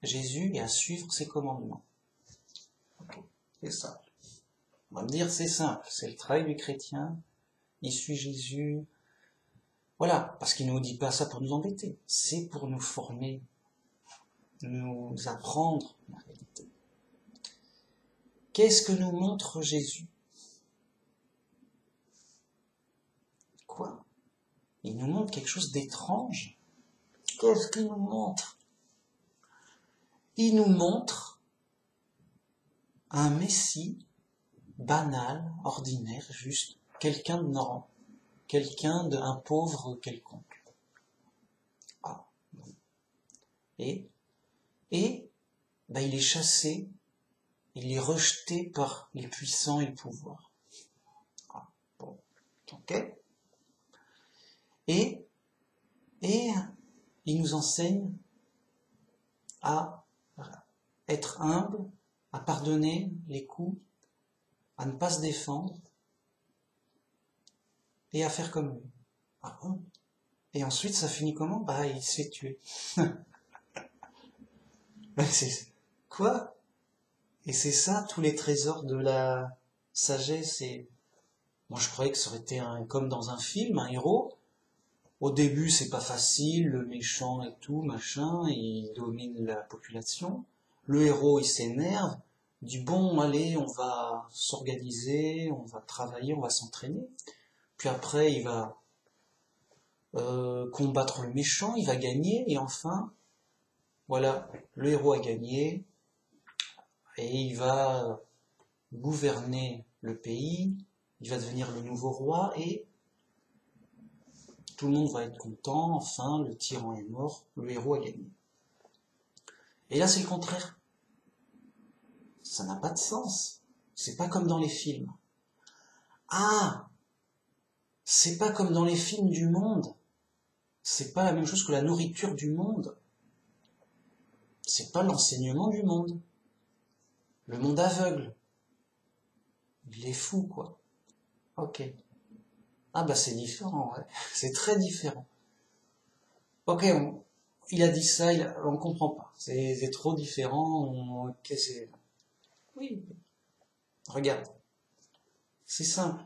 Jésus et à suivre ses commandements. Okay. C'est ça. On va me dire, c'est simple, c'est le travail du chrétien, il suit Jésus. Voilà, parce qu'il ne nous dit pas ça pour nous embêter, c'est pour nous former, nous apprendre la réalité. Qu'est-ce que nous montre Jésus? Quoi? Il nous montre quelque chose d'étrange. Qu'est-ce qu'il nous montre? Il nous montre un Messie banal, ordinaire, juste, quelqu'un de normal, un pauvre quelconque. Ah. Et il est chassé, il est rejeté par les puissants et le pouvoir. Ah, bon, ok. Et il nous enseigne à être humble, à pardonner les coups, à ne pas se défendre et à faire comme lui. Ah bon? Et ensuite, ça finit comment? Il se fait tuer. Quoi? Et c'est ça, tous les trésors de la sagesse. Moi, je croyais que ça aurait été comme dans un film, un héros. Au début, c'est pas facile, le méchant et tout, machin, il domine la population. Le héros, il s'énerve, dit bon, allez, on va s'organiser, on va travailler, on va s'entraîner. Puis après, il va combattre le méchant, il va gagner, et enfin, voilà, le héros a gagné, et il va gouverner le pays, il va devenir le nouveau roi, et tout le monde va être content, enfin, le tyran est mort, le héros a gagné. Et là, c'est le contraire. Ça n'a pas de sens. C'est pas comme dans les films. Ah! C'est pas comme dans les films du monde. C'est pas la même chose que la nourriture du monde. C'est pas l'enseignement du monde. Le monde aveugle. Il est fou, quoi. Ok. Ah c'est différent, ouais. C'est très différent. Ok, il a dit ça, on comprend pas. C'est trop différent. Oui, regarde. C'est simple.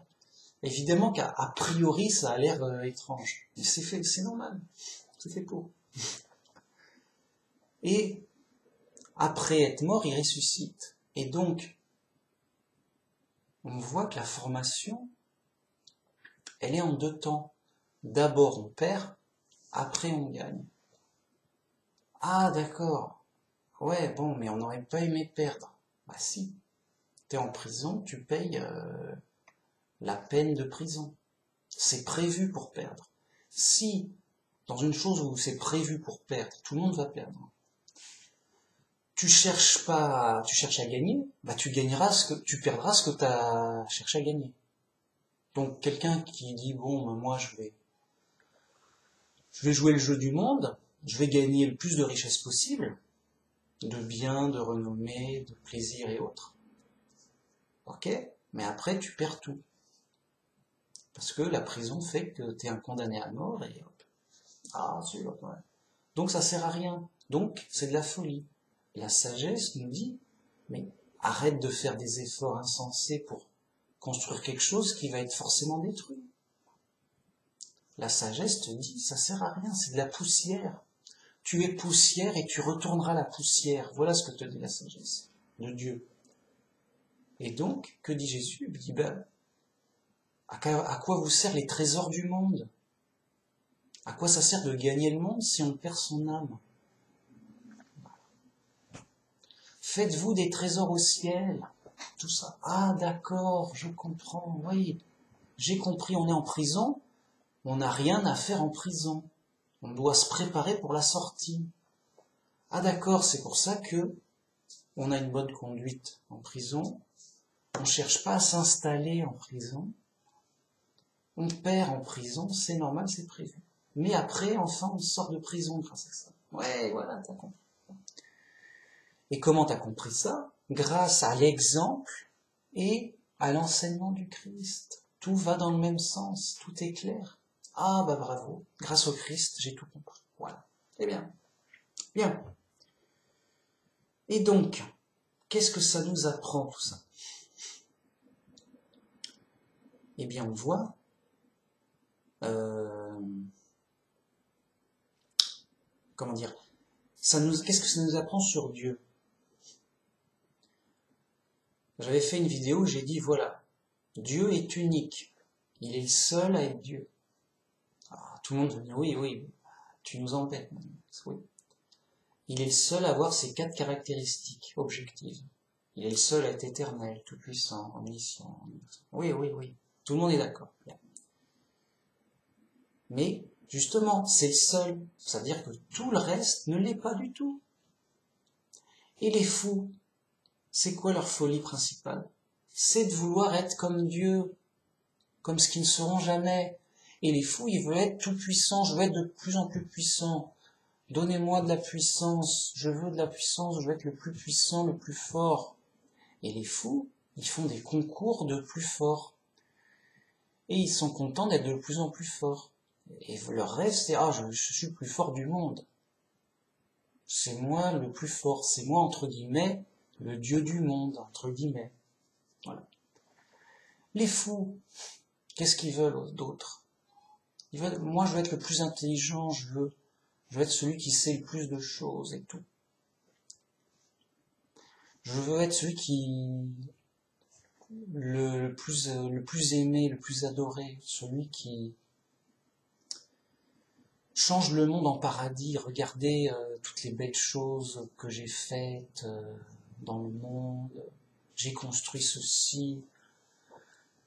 Évidemment qu'à priori, ça a l'air étrange. Mais c'est normal. C'est fait pour. Et après être mort, il ressuscite. Et donc, on voit que la formation, elle est en deux temps. D'abord, on perd, après, on gagne. Ah, d'accord. Ouais, bon, mais on n'aurait pas aimé perdre. Bah si. T'es en prison, tu payes la peine de prison. C'est prévu pour perdre. Si, dans une chose où c'est prévu pour perdre, tout le monde va perdre. Tu cherches à gagner, tu perdras ce que tu as cherché à gagner. Donc quelqu'un qui dit bon, moi je vais jouer le jeu du monde, je vais gagner le plus de richesses possible, de biens, de renommée, de plaisir et autres. Ok, mais après tu perds tout. Parce que la prison fait que tu es un condamné à mort et hop. Ah, c'est ouais. Donc ça sert à rien. Donc c'est de la folie. La sagesse nous dit, mais arrête de faire des efforts insensés pour construire quelque chose qui va être forcément détruit. La sagesse te dit, ça sert à rien, c'est de la poussière. Tu es poussière et tu retourneras la poussière. Voilà ce que te dit la sagesse de Dieu. Et donc, que dit Jésus? Il dit, à quoi vous servent les trésors du monde? À quoi ça sert de gagner le monde si on perd son âme? Faites-vous des trésors au ciel, tout ça. Ah d'accord, je comprends, oui, j'ai compris, on est en prison, on n'a rien à faire en prison. On doit se préparer pour la sortie. Ah d'accord, c'est pour ça que on a une bonne conduite en prison, on ne cherche pas à s'installer en prison, on perd en prison, c'est normal, c'est prévu. Mais après, enfin, on sort de prison grâce à ça. Ouais, voilà, t'as compris. Et comment t'as compris ça? Grâce à l'exemple et à l'enseignement du Christ. Tout va dans le même sens, tout est clair. Ah bah bravo, grâce au Christ, j'ai tout compris. Voilà. Eh bien, bien. Et donc, qu'est-ce que ça nous apprend tout ça? Eh bien, on voit comment dire, qu'est-ce que ça nous apprend sur Dieu? J'avais fait une vidéo où j'ai dit, voilà, Dieu est unique, il est le seul à être Dieu. Alors, tout le monde va dire, oui, oui, tu nous embêtes. Oui. Il est le seul à avoir ces 4 caractéristiques objectives. Il est le seul à être éternel, tout-puissant, omniscient. Oui, oui, oui, tout le monde est d'accord. Mais, justement, c'est le seul. C'est-à-dire que tout le reste ne l'est pas du tout. Et les fous, c'est quoi leur folie principale? C'est de vouloir être comme Dieu, comme ce qu'ils ne seront jamais. Et les fous, ils veulent être tout puissants, je veux être de plus en plus puissant. Donnez-moi de la puissance, je veux de la puissance, je veux être le plus puissant, le plus fort. Et les fous, ils font des concours de plus fort. Et ils sont contents d'être de plus en plus forts. Et leur rêve, c'est, ah, je suis le plus fort du monde. C'est moi le plus fort, c'est moi, entre guillemets, le Dieu du monde, entre guillemets. Voilà. Les fous, qu'est-ce qu'ils veulent d'autre? Moi, je veux être le plus intelligent, je veux être celui qui sait le plus de choses et tout. Je veux être celui qui le plus aimé, le plus adoré, celui qui change le monde en paradis. Regardez toutes les belles choses que j'ai faites dans le monde. J'ai construit ceci,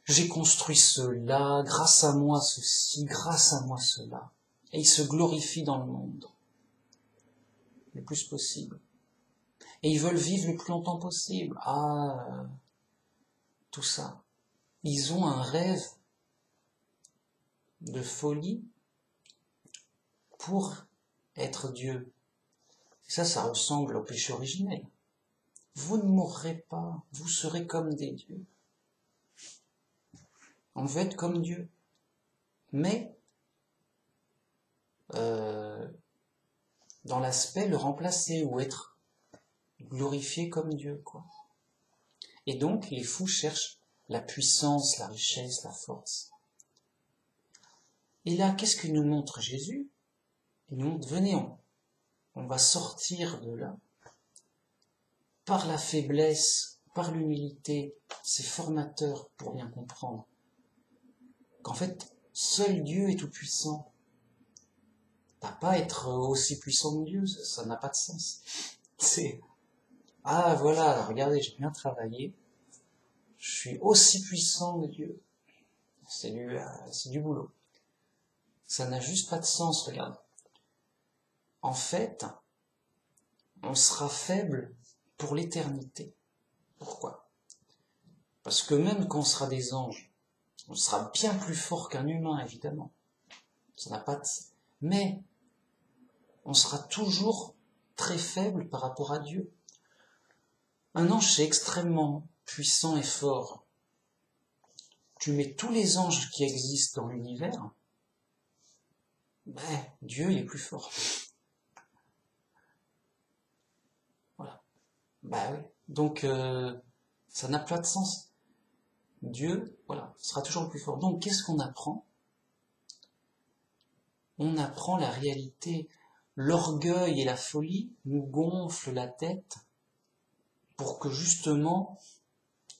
j'ai construit cela, grâce à moi ceci, grâce à moi cela. Et il se glorifie dans le monde le plus possible. Et ils veulent vivre le plus longtemps possible. Tout ça. Ils ont un rêve de folie pour être Dieu. Et ça ressemble au péché originel. Vous ne mourrez pas, vous serez comme des dieux. On veut être comme Dieu. Mais, dans l'aspect, le remplacer ou être glorifié comme Dieu, quoi. Et donc, les fous cherchent la puissance, la richesse, la force. Et là, qu'est-ce que nous montre Jésus? Il nous montre, venez, on va sortir de là. Par la faiblesse, par l'humilité, c'est formateur pour bien comprendre qu'en fait, seul Dieu est tout puissant. T'as pas à être aussi puissant que Dieu, ça n'a pas de sens. C'est, ah voilà, regardez, j'ai bien travaillé, je suis aussi puissant que Dieu. C'est du boulot. Ça n'a juste pas de sens, regarde. En fait, on sera faible pour l'éternité. Pourquoi? Parce que même quand on sera des anges, on sera bien plus fort qu'un humain, évidemment. Ça n'a pas de... Mais on sera toujours très faible par rapport à Dieu. Un ange, c'est extrêmement puissant et fort. Tu mets tous les anges qui existent dans l'univers, Dieu, il est plus fort. Voilà. Oui. Donc, ça n'a pas de sens. Dieu, voilà, sera toujours le plus fort. Donc, qu'est-ce qu'on apprend? On apprend la réalité. L'orgueil et la folie nous gonflent la tête pour que justement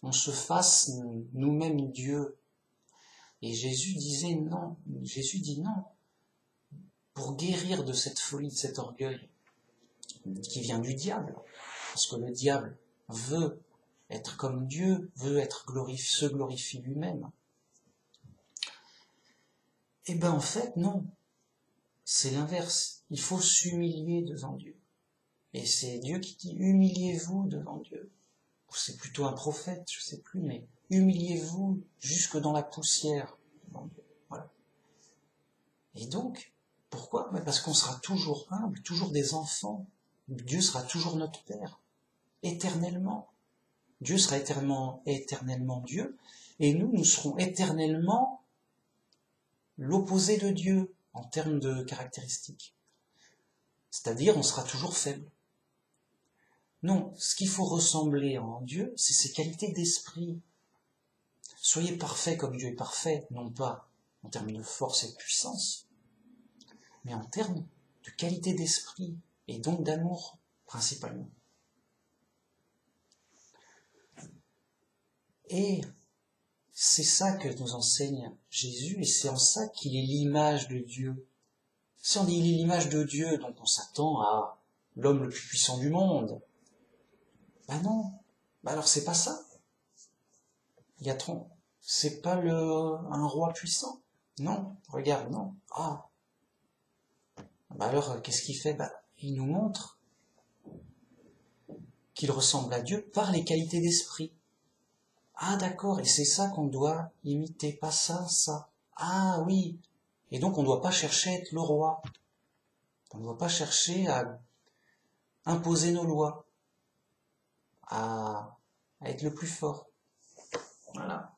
on se fasse nous-mêmes Dieu. Et Jésus disait non. Jésus dit non. Pour guérir de cette folie, de cet orgueil qui vient du diable, parce que le diable veut être comme Dieu, veut être se glorifier lui-même. Eh ben en fait non, c'est l'inverse. Il faut s'humilier devant Dieu. Et c'est Dieu qui dit humiliez-vous devant Dieu. C'est plutôt un prophète, je sais plus, mais humiliez-vous jusque dans la poussière devant Dieu. Voilà. Et donc, pourquoi? Parce qu'on sera toujours humble, toujours des enfants. Dieu sera toujours notre Père, éternellement. Dieu sera éternellement Dieu, Et nous serons éternellement l'opposé de Dieu en termes de caractéristiques. C'est-à-dire, on sera toujours faible. Non, ce qu'il faut ressembler en Dieu, c'est ses qualités d'esprit. Soyez parfaits comme Dieu est parfait, non pas en termes de force et de puissance, mais en termes de qualité d'esprit et donc d'amour, principalement. Et c'est ça que nous enseigne Jésus, et c'est en ça qu'il est l'image de Dieu. Si on dit il est l'image de Dieu, donc on s'attend à l'homme le plus puissant du monde. Ben non, ben alors c'est pas ça. C'est pas un roi puissant. Non, regarde, non. Ah. Ben alors, qu'est-ce qu'il fait? Ben, il nous montre qu'il ressemble à Dieu par les qualités d'esprit. Ah d'accord, et c'est ça qu'on doit imiter, pas ça, ça. Ah oui. Et donc on ne doit pas chercher à être le roi. On ne doit pas chercher à imposer nos lois, à être le plus fort. Voilà.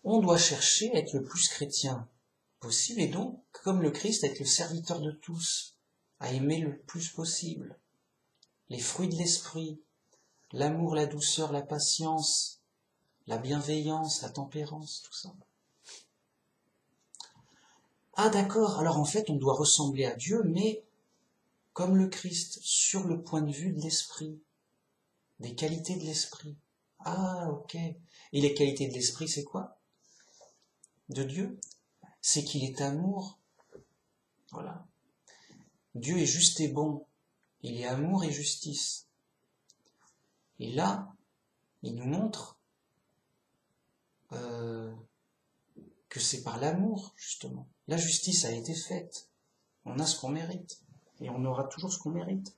On doit chercher à être le plus chrétien possible, et donc, comme le Christ, être le serviteur de tous, à aimer le plus possible. Les fruits de l'esprit, l'amour, la douceur, la patience, la bienveillance, la tempérance, tout ça. Ah d'accord, alors en fait on doit ressembler à Dieu, mais comme le Christ, sur le point de vue de l'esprit, des qualités de l'esprit. Ah ok. Et les qualités de l'esprit, c'est quoi? De Dieu? C'est qu'il est amour. Voilà. Dieu est juste et bon. Il est amour et justice. Et là, il nous montre que c'est par l'amour, justement. La justice a été faite. On a ce qu'on mérite. Et on aura toujours ce qu'on mérite.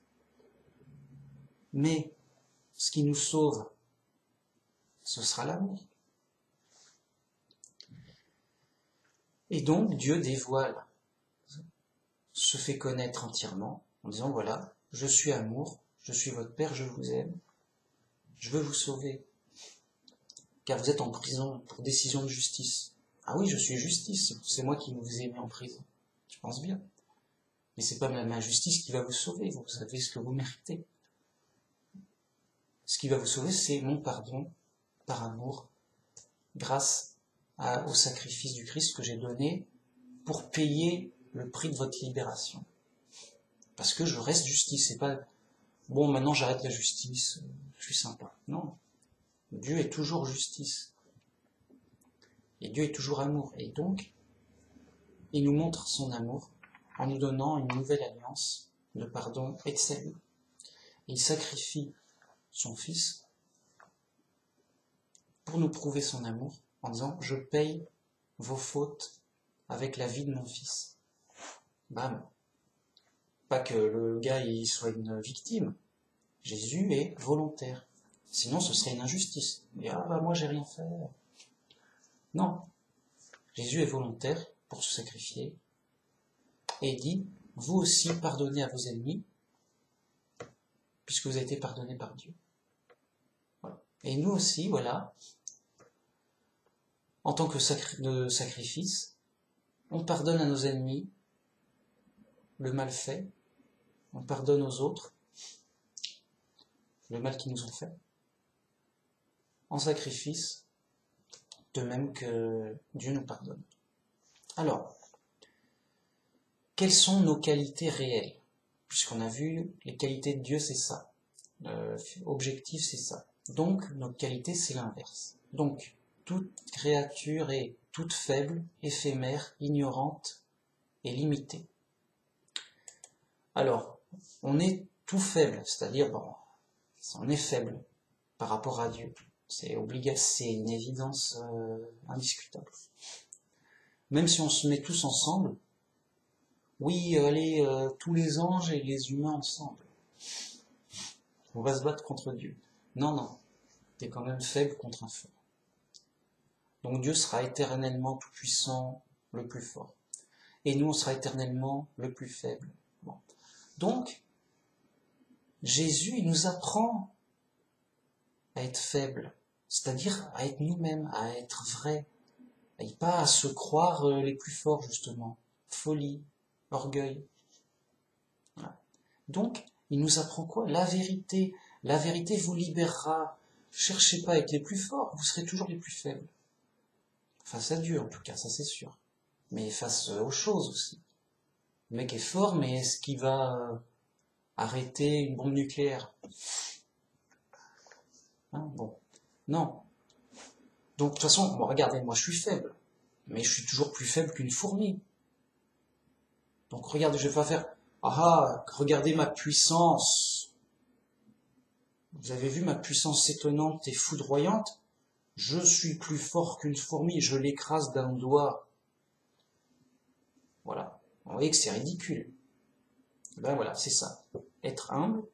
Mais ce qui nous sauve, ce sera l'amour. Et donc, Dieu dévoile, se fait connaître entièrement, en disant, voilà, je suis amour, je suis votre Père, je vous aime, je veux vous sauver, car vous êtes en prison pour décision de justice. Ah oui, je suis justice, c'est moi qui vous ai mis en prison. Je pense bien. Mais c'est pas ma justice qui va vous sauver, vous savez ce que vous méritez. Ce qui va vous sauver, c'est mon pardon, par amour, grâce au sacrifice du Christ que j'ai donné pour payer le prix de votre libération. Parce que je reste justice, c'est pas, bon, maintenant j'arrête la justice, je suis sympa. Non. Dieu est toujours justice. Et Dieu est toujours amour. Et donc, il nous montre son amour en nous donnant une nouvelle alliance de pardon et de salut. Il sacrifie son Fils pour nous prouver son amour en disant « Je paye vos fautes avec la vie de mon Fils ». Bam. Pas que le gars il soit une victime. Jésus est volontaire. Sinon ce serait une injustice. Et ah bah moi j'ai rien fait. Non. Jésus est volontaire pour se sacrifier. Et il dit, vous aussi pardonnez à vos ennemis, puisque vous avez été pardonnés par Dieu. Voilà. Et nous aussi, voilà, en tant que sacrifice, on pardonne à nos ennemis le mal fait, on pardonne aux autres le mal qu'ils nous ont fait, en sacrifice, de même que Dieu nous pardonne. Alors, quelles sont nos qualités réelles? Puisqu'on a vu, les qualités de Dieu, c'est ça. Objectif, c'est ça. Donc, notre qualité, c'est l'inverse. Donc, toute créature est toute faible, éphémère, ignorante et limitée. Alors, on est tout faible, c'est-à-dire, bon, on est faible par rapport à Dieu. C'est obligatoire, c'est une évidence indiscutable. Même si on se met tous ensemble, oui, allez, tous les anges et les humains ensemble. On va se battre contre Dieu. Non, non, t'es quand même faible contre un fort. Donc Dieu sera éternellement tout puissant, le plus fort. Et nous, on sera éternellement le plus faible. Bon. Donc, Jésus, il nous apprend à être faible. c'est-à-dire à être nous-mêmes, à être vrais, et pas à se croire les plus forts, justement. Folie, orgueil. Voilà. Donc, il nous apprend quoi? La vérité. La vérité vous libérera. Cherchez pas à être les plus forts, vous serez toujours les plus faibles. Face à Dieu, en tout cas, ça c'est sûr. Mais face aux choses aussi. Le mec est fort, mais est-ce qu'il va arrêter une bombe nucléaire? Hein, bon. Non. Donc, de toute façon, bon, regardez, moi je suis faible. Mais je suis toujours plus faible qu'une fourmi. Donc, regardez, je vais pas faire, ah, regardez ma puissance. Vous avez vu ma puissance étonnante et foudroyante? Je suis plus fort qu'une fourmi, je l'écrase d'un doigt. Voilà. Vous voyez que c'est ridicule. Ben voilà, c'est ça. Être humble,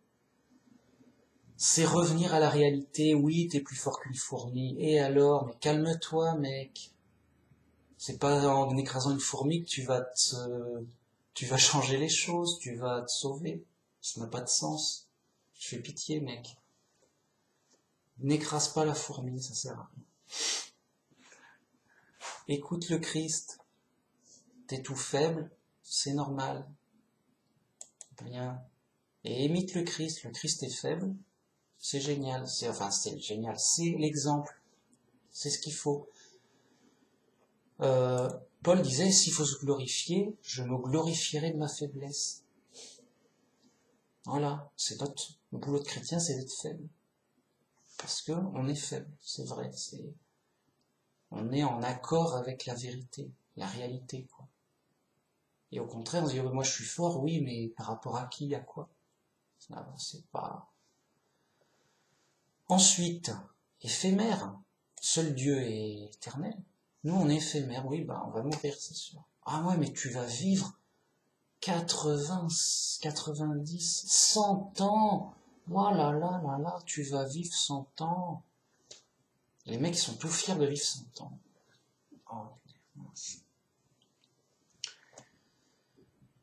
c'est revenir à la réalité. Oui, t'es plus fort qu'une fourmi. Et alors, mais calme-toi, mec. C'est pas en écrasant une fourmi que tu vas changer les choses, tu vas te sauver. Ça n'a pas de sens. Je fais pitié, mec. N'écrase pas la fourmi, ça sert à rien. Écoute le Christ. T'es tout faible, c'est normal. Rien. Et imite le Christ est faible, c'est génial. C'est génial, c'est l'exemple. C'est ce qu'il faut. Paul disait, s'il faut se glorifier, je me glorifierai de ma faiblesse. Voilà, c'est le boulot de chrétien, c'est d'être faible. Parce que on est faible, c'est vrai, on est en accord avec la vérité, la réalité, quoi. Et au contraire, on se dit, moi je suis fort, oui, mais par rapport à qui, à quoi? C'est pas... Ensuite, éphémère. Seul Dieu est éternel. Nous, on est éphémère, oui, on va mourir, c'est sûr. Ah ouais, mais tu vas vivre 80, 90, 100 ans. Oh là là là là, tu vas vivre 100 ans. Les mecs, ils sont tout fiers de vivre 100 ans. Oh,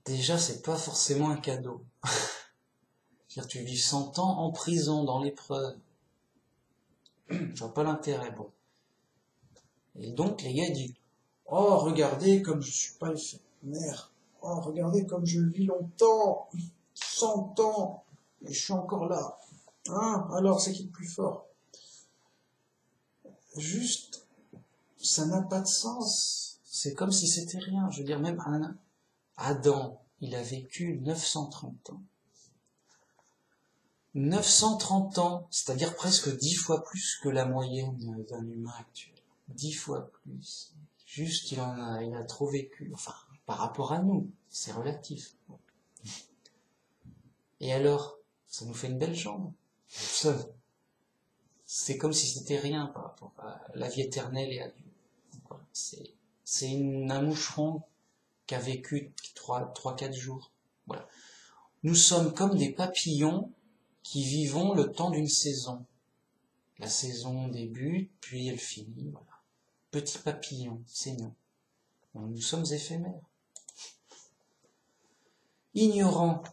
déjà, c'est pas forcément un cadeau. C'est-à-dire, tu vis 100 ans en prison, dans l'épreuve. Je vois pas l'intérêt, bon. Et donc, les gars disent, oh, regardez comme je suis pas éphémère. Oh, regardez comme je vis longtemps. 100 ans. Et je suis encore là. Hein? Alors, c'est qui le plus fort? Juste, ça n'a pas de sens. C'est comme si c'était rien. Je veux dire, même Adam, il a vécu 930 ans. 930 ans, c'est-à-dire presque 10 fois plus que la moyenne d'un humain actuel. 10 fois plus. Juste, il a trop vécu. Enfin, par rapport à nous, c'est relatif. Et alors, ça nous fait une belle jambe. C'est comme si c'était rien par rapport à la vie éternelle et à Dieu. Voilà, c'est un moucheron qui a vécu 3-4 jours. Voilà. Nous sommes comme des papillons qui vivons le temps d'une saison. La saison débute, puis elle finit, voilà. Petits papillons, c'est nous. Nous sommes éphémères. Ignorants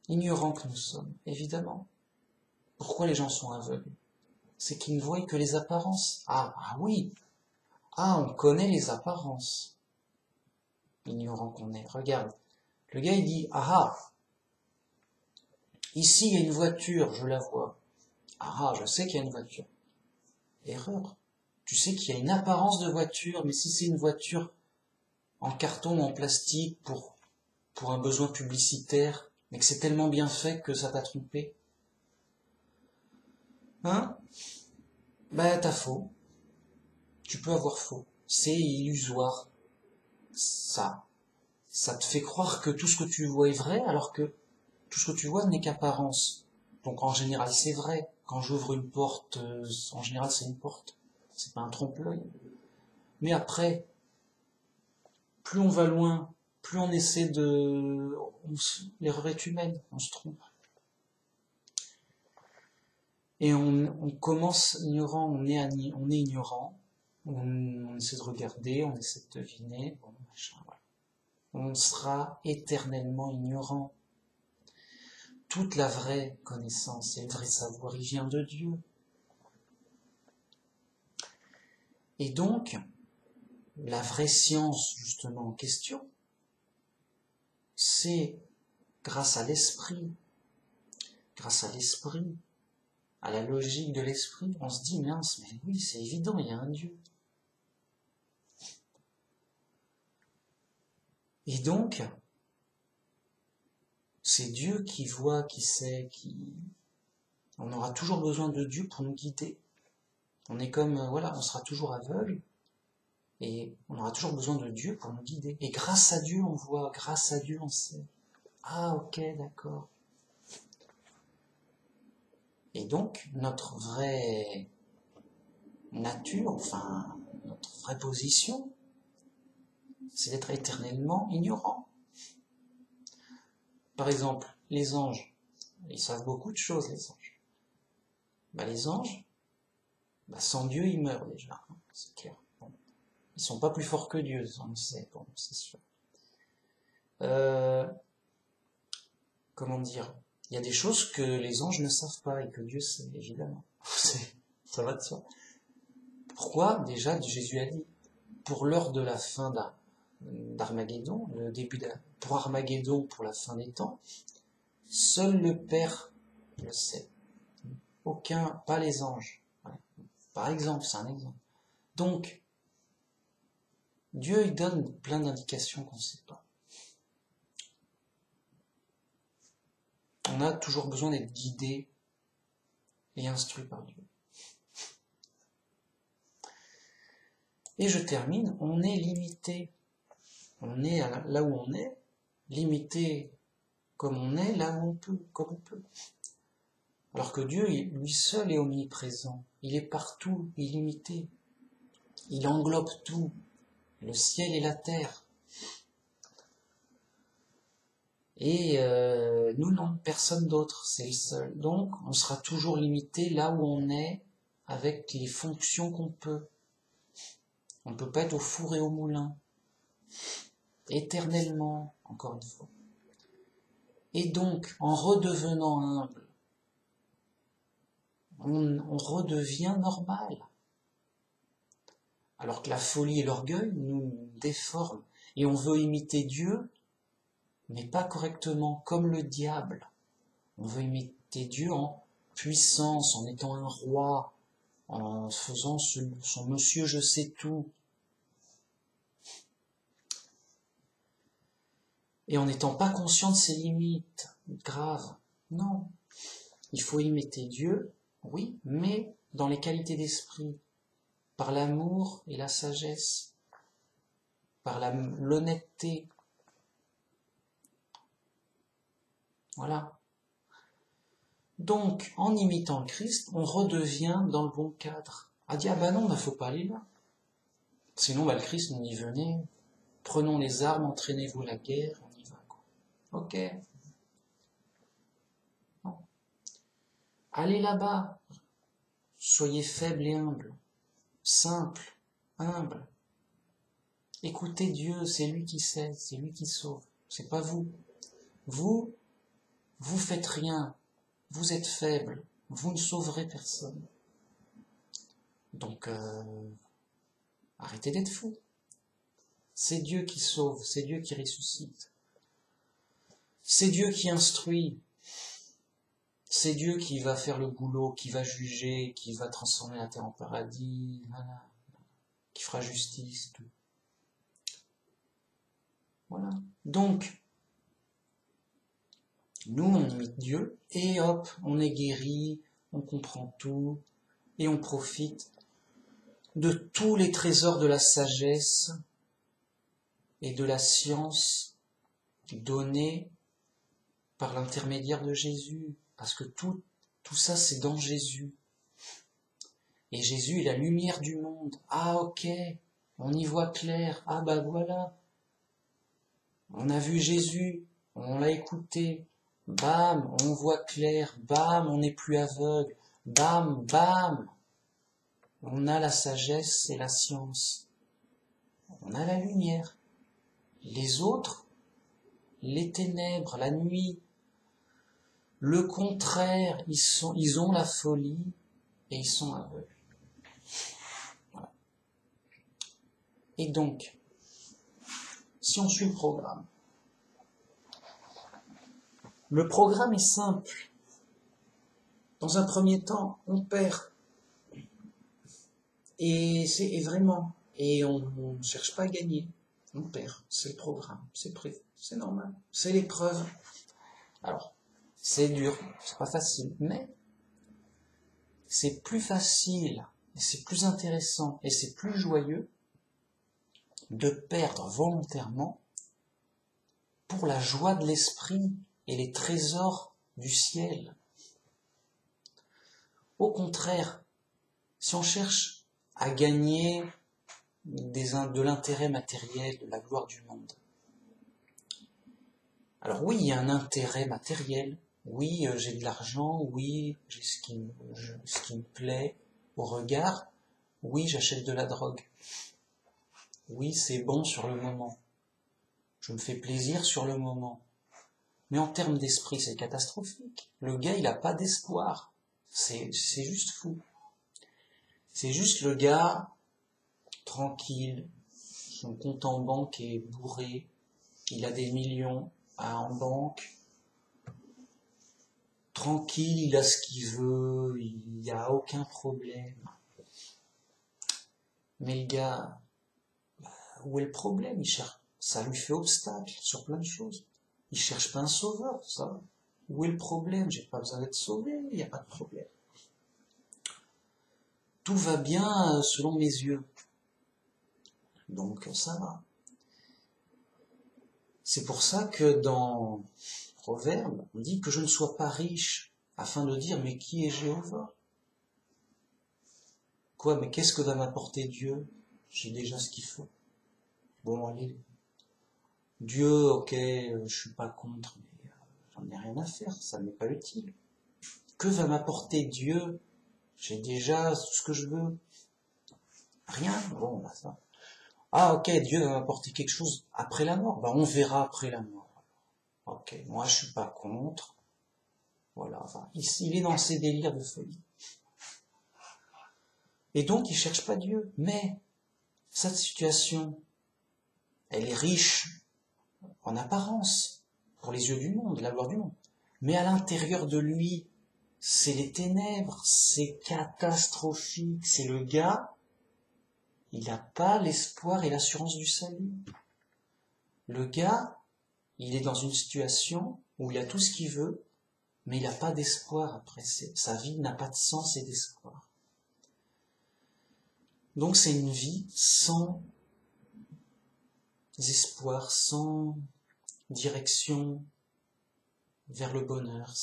que nous sommes, évidemment. Pourquoi les gens sont aveugles? C'est qu'ils ne voient que les apparences. Ah oui. Ah, on connaît les apparences. Ignorant qu'on est. Regarde. Le gars, il dit, ici, il y a une voiture, je la vois. Je sais qu'il y a une voiture. Erreur. Tu sais qu'il y a une apparence de voiture, mais si c'est une voiture en carton ou en plastique pour un besoin publicitaire, mais que c'est tellement bien fait que ça t'a trompé. Hein? T'as faux. Tu peux avoir faux. C'est illusoire. Ça te fait croire que tout ce que tu vois est vrai, alors que tout ce que tu vois n'est qu'apparence. Donc en général, c'est vrai. Quand j'ouvre une porte, en général, c'est une porte. C'est pas un trompe-l'œil. Mais après, plus on va loin, plus on essaie l'erreur est humaine, on se trompe. Et on commence ignorant, on est ignorant, on essaie de regarder, on essaie de deviner, voilà. On sera éternellement ignorant. Toute la vraie connaissance et le vrai savoir, il vient de Dieu. Et donc, la vraie science, justement, en question, c'est grâce à l'esprit, à la logique de l'esprit, on se dit, mince, mais oui, c'est évident, il y a un Dieu. Et donc, c'est Dieu qui voit, qui sait, On aura toujours besoin de Dieu pour nous guider. On est comme, voilà, on sera toujours aveugle, et on aura toujours besoin de Dieu pour nous guider. Et grâce à Dieu, on voit, grâce à Dieu, on sait. Ah, ok, d'accord. Et donc, notre vraie nature, enfin, notre vraie position, c'est d'être éternellement ignorant. Par exemple, les anges, ils savent beaucoup de choses, les anges. Les anges, sans Dieu, ils meurent déjà, hein, c'est clair. Bon. Ils sont pas plus forts que Dieu, on le sait, bon, c'est sûr. Comment dire, il y a des choses que les anges ne savent pas et que Dieu sait, évidemment. Ça va de soi. Pourquoi? Déjà, Jésus a dit, pour l'heure de la fin d'Armageddon, pour Armageddon, pour la fin des temps, seul le Père le sait. Aucun, pas les anges. Par exemple, c'est un exemple. Donc, Dieu, il donne plein d'indications qu'on ne sait pas. On a toujours besoin d'être guidé et instruit par Dieu. Et je termine, on est limité. On est là où on est, limité comme on est, là où on peut, comme on peut. Alors que Dieu, lui seul est omniprésent. Il est partout, illimité. Il englobe tout, le ciel et la terre. Et nous, non, personne d'autre, c'est le seul. Donc, on sera toujours limité là où on est, avec les fonctions qu'on peut. On ne peut pas être au four et au moulin, éternellement, encore une fois. Et donc, en redevenant humble, on redevient normal. Alors que la folie et l'orgueil nous déforment, et on veut imiter Dieu, mais pas correctement, comme le diable. On veut imiter Dieu en puissance, en étant un roi, en faisant son monsieur je sais tout. Et en n'étant pas conscient de ses limites graves. Non. Il faut imiter Dieu, oui, mais dans les qualités d'esprit, par l'amour et la sagesse, par l'honnêteté. Voilà. Donc, en imitant le Christ, on redevient dans le bon cadre. A dit, ah non, il ne faut pas aller là. Sinon, le Christ nous y venait. Prenons les armes, entraînez-vous la guerre, on y va, quoi. Ok. Non. Allez là-bas. Soyez faibles et humbles. Simple, humble. Écoutez Dieu, c'est lui qui sait, c'est lui qui sauve. C'est pas vous. Vous faites rien. Vous êtes faible. Vous ne sauverez personne. Donc, arrêtez d'être fou. C'est Dieu qui sauve, c'est Dieu qui ressuscite. C'est Dieu qui instruit. C'est Dieu qui va faire le boulot, qui va juger, qui va transformer la terre en paradis, voilà, qui fera justice, tout. Voilà. Donc, nous, on imite Dieu, et hop, on est guéri, on comprend tout, et on profite de tous les trésors de la sagesse et de la science donnés par l'intermédiaire de Jésus. Parce que tout ça, c'est dans Jésus. Et Jésus est la lumière du monde. Ah, ok, on y voit clair. Ah, voilà. On a vu Jésus, on l'a écouté. Bam, on voit clair. Bam, on n'est plus aveugle. Bam, bam. On a la sagesse et la science. On a la lumière. Les autres, les ténèbres, la nuit, le contraire, ils ont la folie et ils sont aveugles. Voilà. Et donc, si on suit le programme est simple. Dans un premier temps, on perd. Et vraiment, et on ne cherche pas à gagner. On perd, c'est le programme, c'est prévu, c'est normal, c'est l'épreuve. Alors, c'est dur, c'est pas facile, mais c'est plus facile, et c'est plus intéressant, et c'est plus joyeux de perdre volontairement pour la joie de l'esprit et les trésors du ciel. Au contraire, si on cherche à gagner de l'intérêt matériel, de la gloire du monde, alors oui, il y a un intérêt matériel, oui, j'ai de l'argent, oui, j'ai ce qui me plaît au regard, oui, j'achète de la drogue, oui, c'est bon sur le moment, je me fais plaisir sur le moment. Mais en termes d'esprit, c'est catastrophique. Le gars, il n'a pas d'espoir. C'est juste fou. C'est juste le gars, tranquille, son compte en banque est bourré, il a des millions en banque, tranquille, il a ce qu'il veut, il n'y a aucun problème. Mais le gars, où est le problème? Ça lui fait obstacle sur plein de choses. Il cherche pas un sauveur, ça. Où est le problème? J'ai pas besoin d'être sauvé, il n'y a pas de problème. Tout va bien selon mes yeux. Donc ça va. C'est pour ça que dans Proverbe, on dit que je ne sois pas riche, afin de dire, mais qui est Jéhovah? Quoi, mais qu'est-ce que va m'apporter Dieu? J'ai déjà ce qu'il faut. Bon, allez. Dieu, ok, je suis pas contre, mais j'en ai rien à faire, ça m'est pas utile. Que va m'apporter Dieu? J'ai déjà tout ce que je veux. Rien? Bon, bah ça. Ah, ok, Dieu va m'apporter quelque chose après la mort. Bah, on verra après la mort. Ok, moi je suis pas contre. Voilà, enfin, il est dans ses délires de folie. Et donc il cherche pas Dieu. Mais cette situation, elle est riche en apparence, pour les yeux du monde, la gloire du monde. Mais à l'intérieur de lui, c'est les ténèbres, c'est catastrophique. C'est le gars, il n'a pas l'espoir et l'assurance du salut. Le gars, il est dans une situation où il a tout ce qu'il veut, mais il n'a pas d'espoir après. Sa vie n'a pas de sens et d'espoir. Donc c'est une vie sans espoir, sans direction vers le bonheur,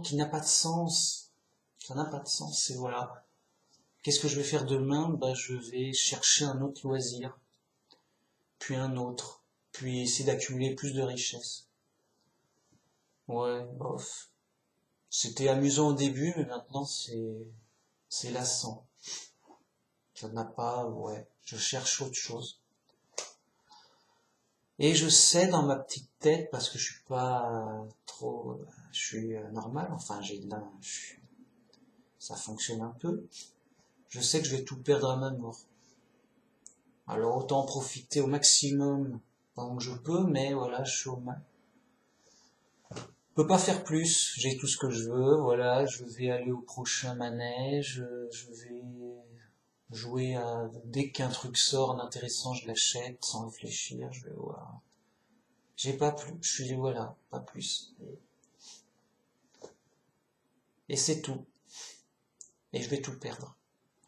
qui n'a pas de sens. Ça n'a pas de sens, c'est voilà. Qu'est-ce que je vais faire demain? Bah, je vais chercher un autre loisir, puis un autre, puis essayer d'accumuler plus de richesses. Ouais, bof. C'était amusant au début, mais maintenant c'est lassant. Ça n'a pas, ouais, je cherche autre chose. Et je sais dans ma petite tête, parce que je suis pas trop, je suis normal, enfin ça fonctionne un peu. Je sais que je vais tout perdre à ma mort. Alors autant en profiter au maximum pendant que je peux, mais voilà, je suis au mal. Je peux pas faire plus, j'ai tout ce que je veux, voilà, je vais aller au prochain manège, je vais jouer à... Dès qu'un truc sort en intéressant, je l'achète sans réfléchir, je vais voir. J'ai pas plus, je suis, voilà, pas plus. Et c'est tout. Et je vais tout perdre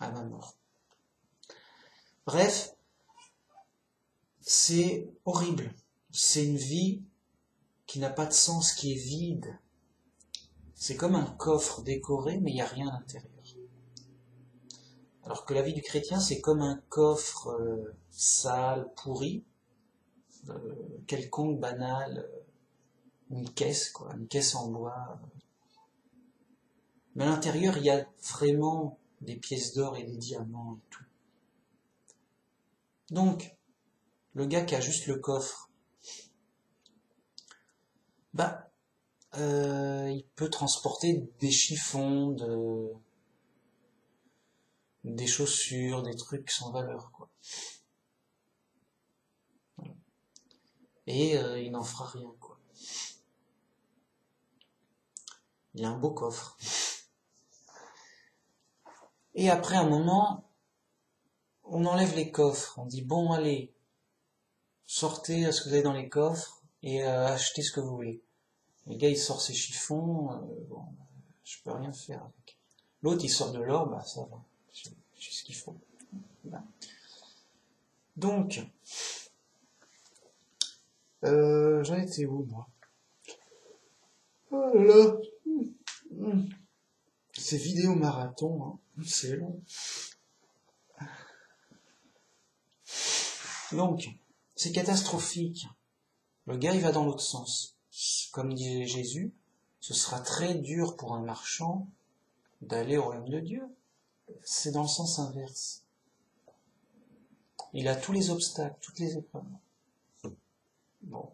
à ma mort. Bref, c'est horrible. C'est une vie qui n'a pas de sens, qui est vide. C'est comme un coffre décoré, mais il n'y a rien à l'intérieur. Alors que la vie du chrétien, c'est comme un coffre sale, pourri, quelconque, banal, une caisse, quoi, une caisse en bois. Mais à l'intérieur, il y a vraiment des pièces d'or et des diamants et tout. Donc, le gars qui a juste le coffre, bah, il peut transporter des chiffons, des chaussures, des trucs sans valeur, quoi. Et il n'en fera rien, quoi. Il a un beau coffre. Et après un moment, on enlève les coffres. On dit, bon, allez, sortez ce que vous avez dans les coffres et achetez ce que vous voulez. Le gars, il sort ses chiffons, bon, je peux rien faire avec. L'autre, il sort de l'or, bah ça va, j'ai ce qu'il faut. Voilà. Donc, j'en étais où, moi? Oh là là, ces vidéos marathon, hein, c'est long. Donc, c'est catastrophique. Le gars, il va dans l'autre sens. Comme disait Jésus, ce sera très dur pour un marchand d'aller au royaume de Dieu. C'est dans le sens inverse. Il a tous les obstacles, toutes les épreuves. Bon,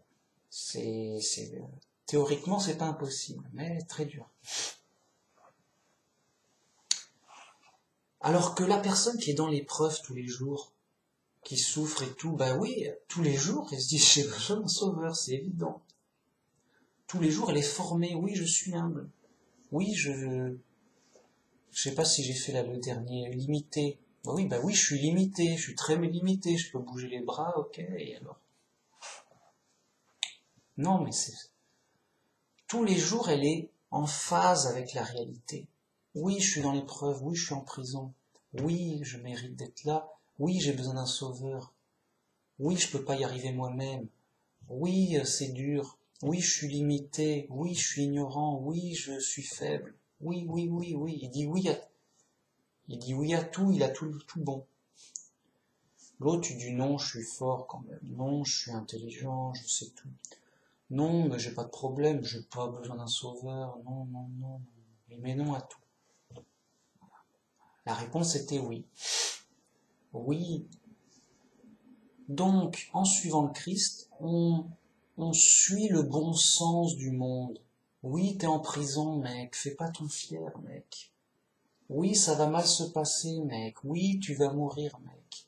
théoriquement, c'est pas impossible, mais très dur. Alors que la personne qui est dans l'épreuve tous les jours, qui souffre et tout, bah oui, tous les jours, elle se dit, j'ai besoin d'un sauveur, c'est évident. Tous les jours, elle est formée, oui, je suis humble. Oui, je sais pas si j'ai fait là le dernier, limité. Bah oui, je suis limité, je suis très limité, je peux bouger les bras, ok, et alors? Non, mais tous les jours, elle est en phase avec la réalité. Oui, je suis dans l'épreuve, oui, je suis en prison, oui, je mérite d'être là, oui, j'ai besoin d'un sauveur, oui, je peux pas y arriver moi-même, oui, c'est dur, oui, je suis limité, oui, je suis ignorant, oui, je suis faible, oui, oui, oui, oui, il dit oui à tout, il a tout bon. L'autre, tu dis non, je suis fort quand même, non, je suis intelligent, je sais tout. Non, mais j'ai pas de problème, j'ai pas besoin d'un sauveur, non, non, non, il met non à tout. La réponse était oui. Oui. Donc, en suivant le Christ, on suit le bon sens du monde. Oui, t'es en prison, mec, fais pas ton fier, mec. Oui, ça va mal se passer, mec. Oui, tu vas mourir, mec.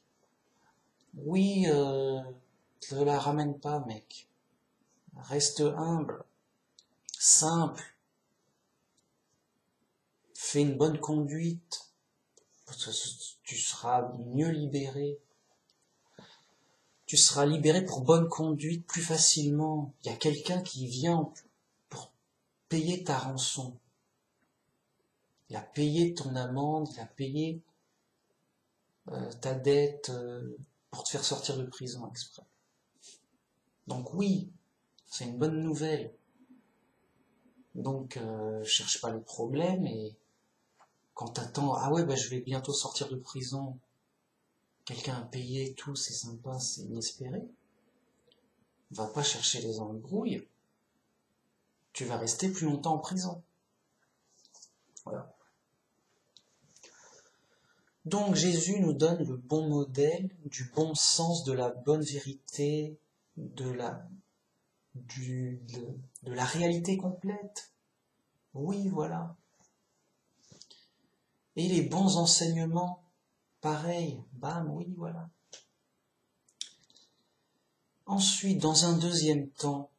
Oui, te la ramène pas, mec. Reste humble, simple, fais une bonne conduite, tu seras mieux libéré. Tu seras libéré pour bonne conduite plus facilement. Il y a quelqu'un qui vient pour payer ta rançon. Il a payé ton amende, il a payé ta dette pour te faire sortir de prison exprès. Donc oui, c'est une bonne nouvelle. Donc cherche pas le problème et quand t'attends, ah ouais, bah, je vais bientôt sortir de prison, quelqu'un a payé tout, c'est sympa, c'est inespéré. Va pas chercher les embrouilles, tu vas rester plus longtemps en prison. Voilà. Donc Jésus nous donne le bon modèle, du bon sens, de la bonne vérité, de la réalité complète. Oui, voilà. Et les bons enseignements, pareil, bam, oui, voilà. Ensuite, dans un deuxième temps,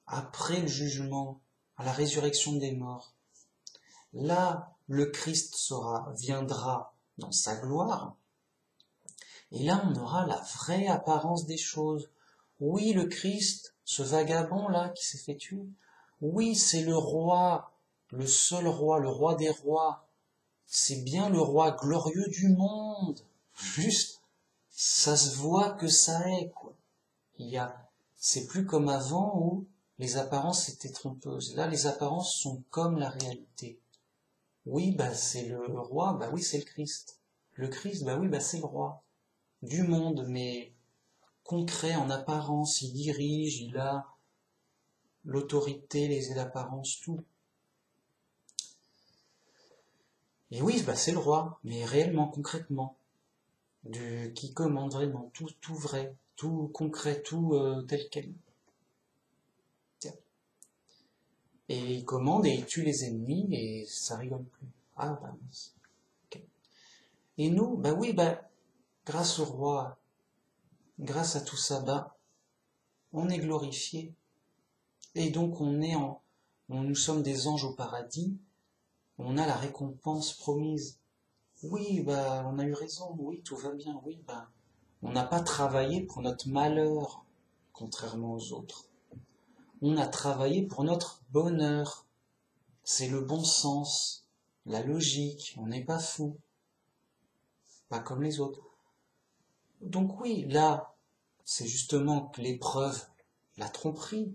après le jugement, à la résurrection des morts, là, le Christ viendra dans sa gloire, et là, on aura la vraie apparence des choses. Oui, le Christ, ce vagabond-là qui s'est fait tuer, oui, c'est le roi, le seul roi, le roi des rois, c'est bien le roi glorieux du monde. Juste, ça se voit que ça est, quoi. C'est plus comme avant où les apparences étaient trompeuses. Là, les apparences sont comme la réalité. Oui, bah, c'est le roi, bah oui, c'est le Christ. Le Christ, bah oui, bah c'est le roi du monde, mais concret en apparence, il dirige, il a l'autorité, l'apparence, tout. Et oui, bah c'est le roi, mais réellement, concrètement, qui commande vraiment, tout vrai, tout concret, tout tel quel. Et il commande et il tue les ennemis et ça rigole plus. Ah bah mince. Okay. Et nous, ben oui, ben, grâce au roi, grâce à tout ça, ben, on est glorifié. Et donc nous sommes des anges au paradis, on a la récompense promise. Oui, bah, on a eu raison, oui, tout va bien, oui, bah, on n'a pas travaillé pour notre malheur, contrairement aux autres. On a travaillé pour notre bonheur. C'est le bon sens, la logique, on n'est pas fou, pas comme les autres. Donc oui, là, c'est justement que l'épreuve, la tromperie,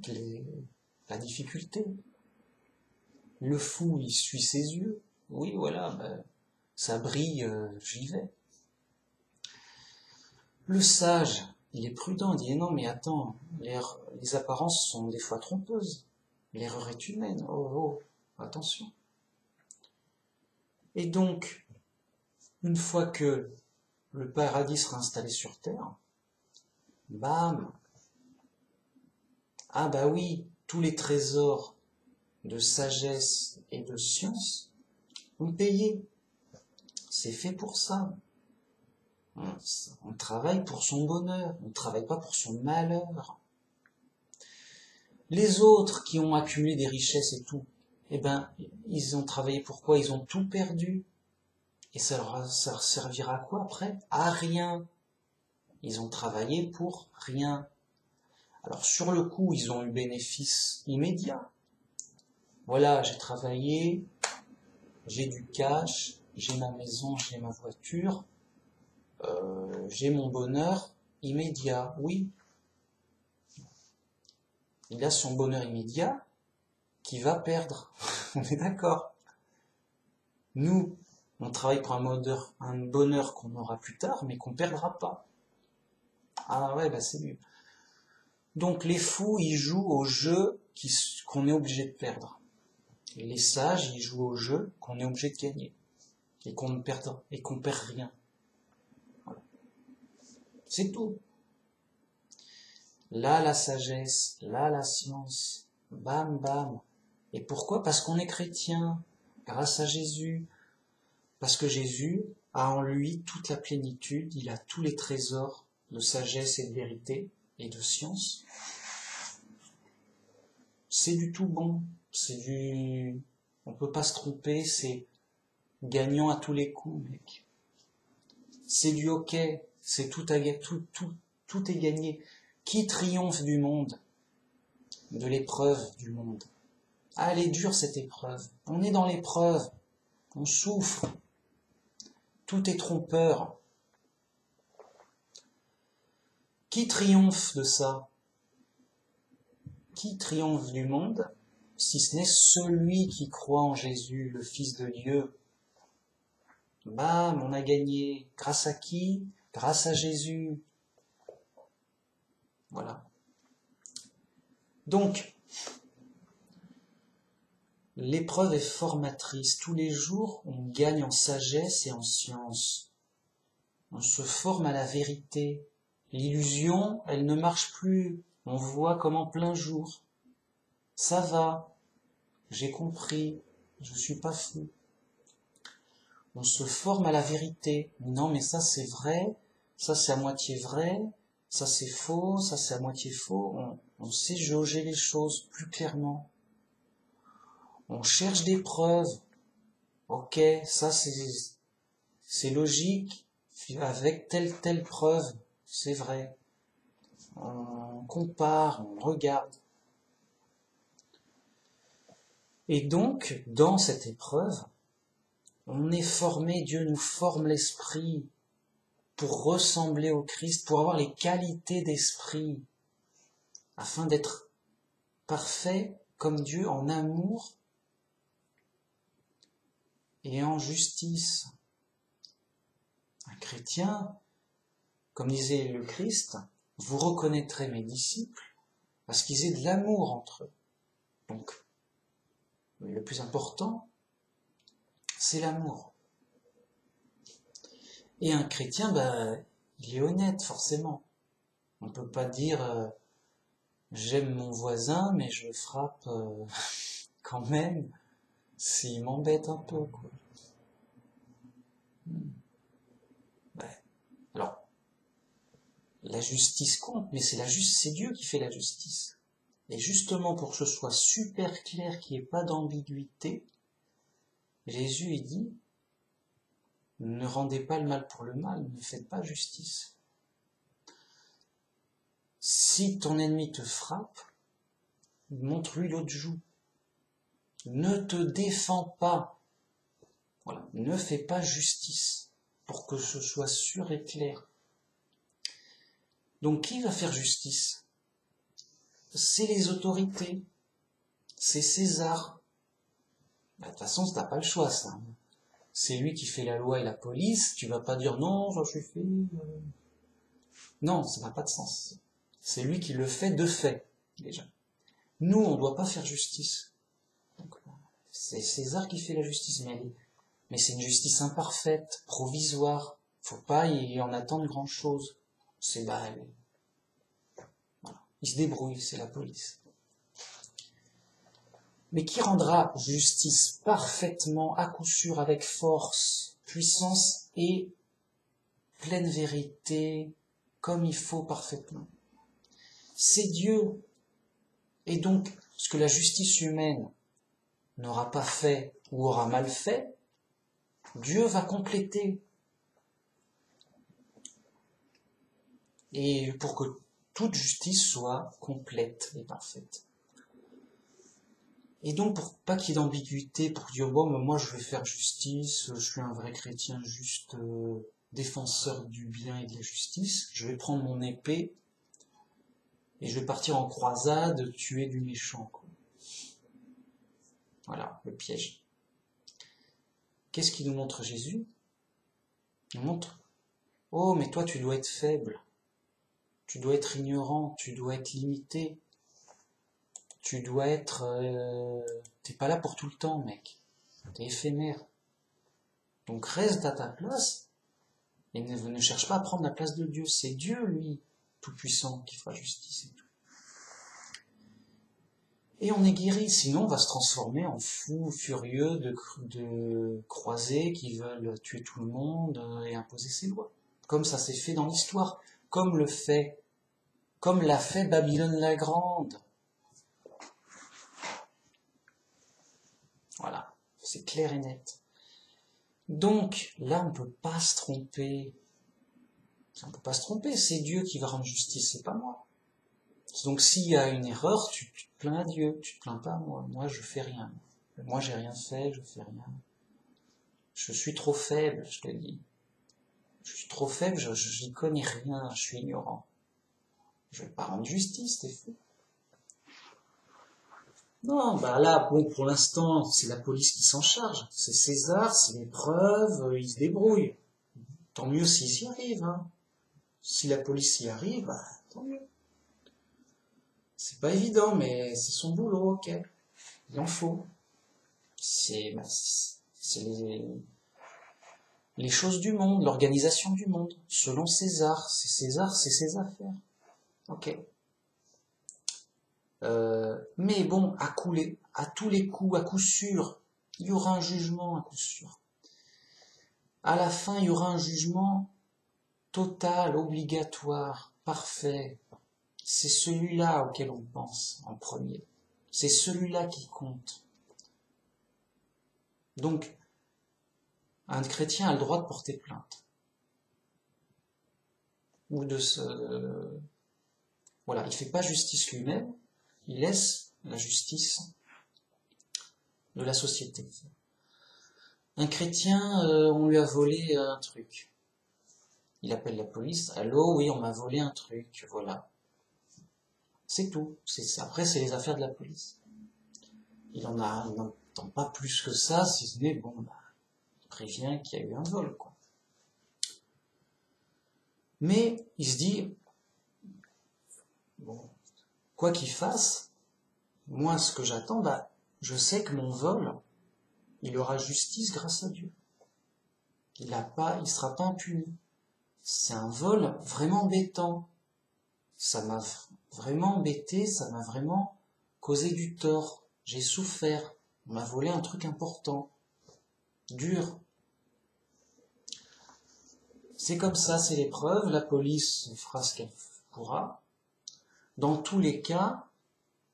la difficulté. Le fou, il suit ses yeux. Oui, voilà, ben, ça brille, j'y vais. Le sage, il est prudent, il dit non mais attends, les apparences sont des fois trompeuses. L'erreur est humaine. Oh, oh, attention. Et donc, une fois que le paradis sera installé sur Terre, bam, ah bah oui, tous les trésors de sagesse et de science ont payé. C'est fait pour ça. On travaille pour son bonheur, on ne travaille pas pour son malheur. Les autres qui ont accumulé des richesses et tout, eh ben, ils ont travaillé pour quoi? Ils ont tout perdu. Et ça leur servira à quoi après? À rien. Ils ont travaillé pour rien. Alors sur le coup, ils ont eu bénéfice immédiat. Voilà, j'ai travaillé, j'ai du cash, j'ai ma maison, j'ai ma voiture, j'ai mon bonheur immédiat, oui. Il a son bonheur immédiat qui va perdre. On est d'accord. Nous, on travaille pour un bonheur qu'on aura plus tard, mais qu'on perdra pas. Ah ouais, bah c'est mieux. Donc les fous, ils jouent au jeu qu'on est obligé de perdre. Et les sages, ils jouent au jeu qu'on est obligé de gagner. Et qu'on perd rien. Voilà. C'est tout. Là, la sagesse, là, la science. Bam, bam. Et pourquoi? Parce qu'on est chrétien, grâce à Jésus. Parce que Jésus a en lui toute la plénitude, il a tous les trésors de sagesse et de vérité et de science. C'est du tout bon, on peut pas se tromper, c'est gagnant à tous les coups, mec. C'est du hockey, c'est tout est gagné. Qui triomphe du monde? De l'épreuve du monde. Ah, elle est dure cette épreuve. On est dans l'épreuve. On souffre. Tout est trompeur. Qui triomphe de ça? Qui triomphe du monde, si ce n'est celui qui croit en Jésus, le Fils de Dieu? Bam, on a gagné. Grâce à qui? Grâce à Jésus. Voilà. Donc, l'épreuve est formatrice. Tous les jours, on gagne en sagesse et en science. On se forme à la vérité. L'illusion, elle ne marche plus. On voit comme en plein jour. Ça va. J'ai compris. Je suis pas fou. On se forme à la vérité. Non, mais ça c'est vrai. Ça c'est à moitié vrai. Ça c'est faux. Ça c'est à moitié faux. On sait jauger les choses plus clairement. On cherche des preuves. Ok, ça c'est logique. Avec telle preuve, c'est vrai. On compare, on regarde. Et donc, dans cette épreuve, on est formé, Dieu nous forme l'esprit pour ressembler au Christ, pour avoir les qualités d'esprit, afin d'être parfait comme Dieu en amour et en justice. Un chrétien, comme disait le Christ, vous reconnaîtrez mes disciples parce qu'ils aient de l'amour entre eux. Donc, le plus important, c'est l'amour. Et un chrétien, il est honnête, forcément. On ne peut pas dire j'aime mon voisin, mais je le frappe quand même s'il m'embête un peu, quoi. la justice compte, mais c'est Dieu qui fait la justice. Et justement, pour que ce soit super clair, qu'il n'y ait pas d'ambiguïté, Jésus, il dit, ne rendez pas le mal pour le mal, ne faites pas justice. Si ton ennemi te frappe, montre-lui l'autre joue. Ne te défends pas. Voilà. Ne fais pas justice pour que ce soit sûr et clair. Donc qui va faire justice? C'est les autorités. C'est César. De toute façon, t'as pas le choix, ça. C'est lui qui fait la loi et la police. Tu vas pas dire non, je suis fait. Non, ça n'a pas de sens. C'est lui qui le fait de fait, déjà. Nous, on ne doit pas faire justice. Donc, c'est César qui fait la justice, mais c'est une justice imparfaite, provisoire. Faut pas y en attendre grand-chose. C'est voilà. Il se débrouille, c'est la police. Mais qui rendra justice parfaitement, à coup sûr, avec force, puissance et pleine vérité, comme il faut parfaitement? C'est Dieu. Et donc, ce que la justice humaine n'aura pas fait ou aura mal fait, Dieu va compléter. Et pour que toute justice soit complète et parfaite. Et donc, pour pas qu'il y ait d'ambiguïté, pour dire, bon, mais moi je vais faire justice, je suis un vrai chrétien juste défenseur du bien et de la justice, je vais prendre mon épée et je vais partir en croisade, tuer du méchant, quoi. Voilà, le piège. Qu'est-ce qu'il nous montre Jésus? Il nous montre, oh, mais toi tu dois être faible, tu dois être ignorant, tu dois être limité, tu dois être... t'es pas là pour tout le temps, mec. T'es éphémère. Donc reste à ta place et ne cherche pas à prendre la place de Dieu. C'est Dieu, lui, tout-puissant, qui fera justice et tout. Et on est guéri, sinon on va se transformer en fous furieux de croisés qui veulent tuer tout le monde et imposer ses lois. Comme ça s'est fait dans l'histoire, comme l'a fait Babylone la Grande. Voilà, c'est clair et net. Donc, là, on ne peut pas se tromper. On ne peut pas se tromper, c'est Dieu qui va rendre justice, c'est pas moi. Donc, s'il y a une erreur, tu te plains à Dieu, tu te plains pas à moi. Moi, je fais rien. Moi, j'ai rien fait, je fais rien. Je suis trop faible, je te dis. Je suis trop faible, je n'y connais rien, je suis ignorant. Je vais pas rendre justice, t'es fou. Non, bah là, bon, pour l'instant, c'est la police qui s'en charge. C'est César, c'est les preuves, il se débrouille. Tant mieux s'ils y arrivent, hein. Si la police y arrive, bah, tant mieux. C'est pas évident, mais c'est son boulot, ok. Il en faut. C'est les choses du monde, l'organisation du monde. Selon César, c'est César, c'est ses affaires. Ok. Mais bon, à tous les coups, à coup sûr, il y aura un jugement à coup sûr. À la fin, il y aura un jugement total, obligatoire, parfait. C'est celui-là auquel on pense en premier. C'est celui-là qui compte. Donc, un chrétien a le droit de porter plainte. Ou de se... Voilà, il ne fait pas justice lui-même, il laisse la justice de la société. Un chrétien, on lui a volé un truc. Il appelle la police. Allô, oui, on m'a volé un truc, voilà. C'est tout. Après, c'est les affaires de la police. Il n'entend pas plus que ça, si ce n'est, bon, bah, il prévient qu'il y a eu un vol, quoi. Mais il se dit, bon, quoi qu'il fasse, moi, ce que j'attends, bah, je sais que mon vol, il aura justice grâce à Dieu. Il sera pas impuni. C'est un vol vraiment embêtant. Ça m'a vraiment embêté, ça m'a vraiment causé du tort. J'ai souffert. On m'a volé un truc important. Dur. C'est comme ça, c'est l'épreuve, la police fera ce qu'elle pourra. Dans tous les cas,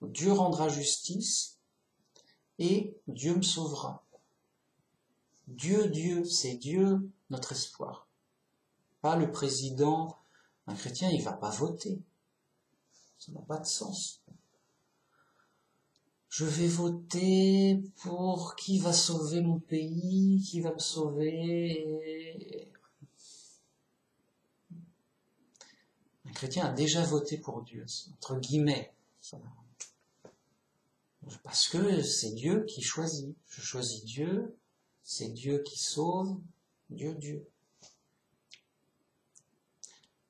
Dieu rendra justice et Dieu me sauvera. Dieu, c'est Dieu notre espoir. Pas le président, un chrétien, il va pas voter. Ça n'a pas de sens. Je vais voter pour qui va sauver mon pays, qui va me sauver. Un chrétien a déjà voté pour Dieu, entre guillemets. Parce que c'est Dieu qui choisit. Je choisis Dieu, c'est Dieu qui sauve, Dieu.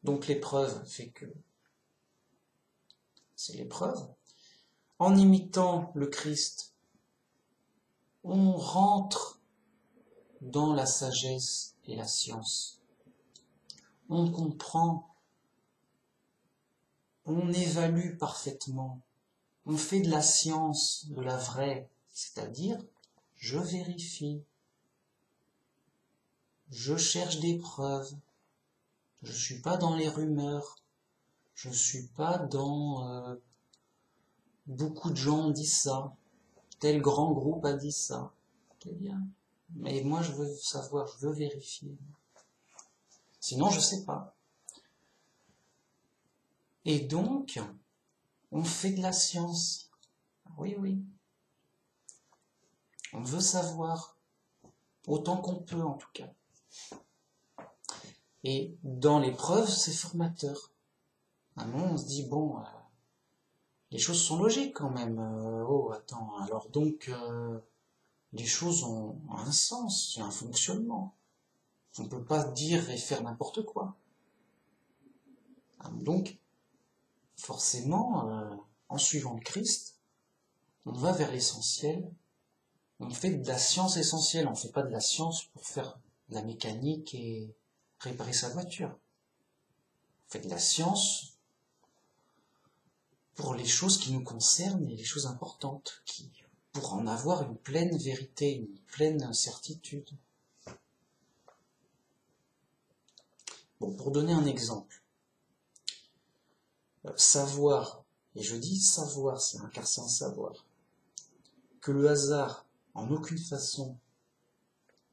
Donc l'épreuve fait que c'est l'épreuve. En imitant le Christ, on rentre dans la sagesse et la science. On comprend, on évalue parfaitement, on fait de la science, de la vraie, c'est-à-dire je vérifie, je cherche des preuves, je ne suis pas dans les rumeurs, je ne suis pas dans beaucoup de gens ont dit ça, tel grand groupe a dit ça, c'est bien. Mais moi je veux savoir, je veux vérifier. Sinon je ne sais pas. Et donc, on fait de la science. Oui. On veut savoir, autant qu'on peut en tout cas. Et dans l'épreuve, c'est formateur. À un moment, on se dit, bon, les choses sont logiques quand même. Attends, alors donc, les choses ont un sens, il y a un fonctionnement. On ne peut pas dire et faire n'importe quoi. Donc, forcément, en suivant le Christ, on va vers l'essentiel. On fait de la science essentielle, on ne fait pas de la science pour faire de la mécanique et réparer sa voiture. On fait de la science pour les choses qui nous concernent et les choses importantes, pour en avoir une pleine vérité, une pleine certitude. Bon, pour donner un exemple, savoir, et je dis savoir, car c'est un savoir, que le hasard, en aucune façon,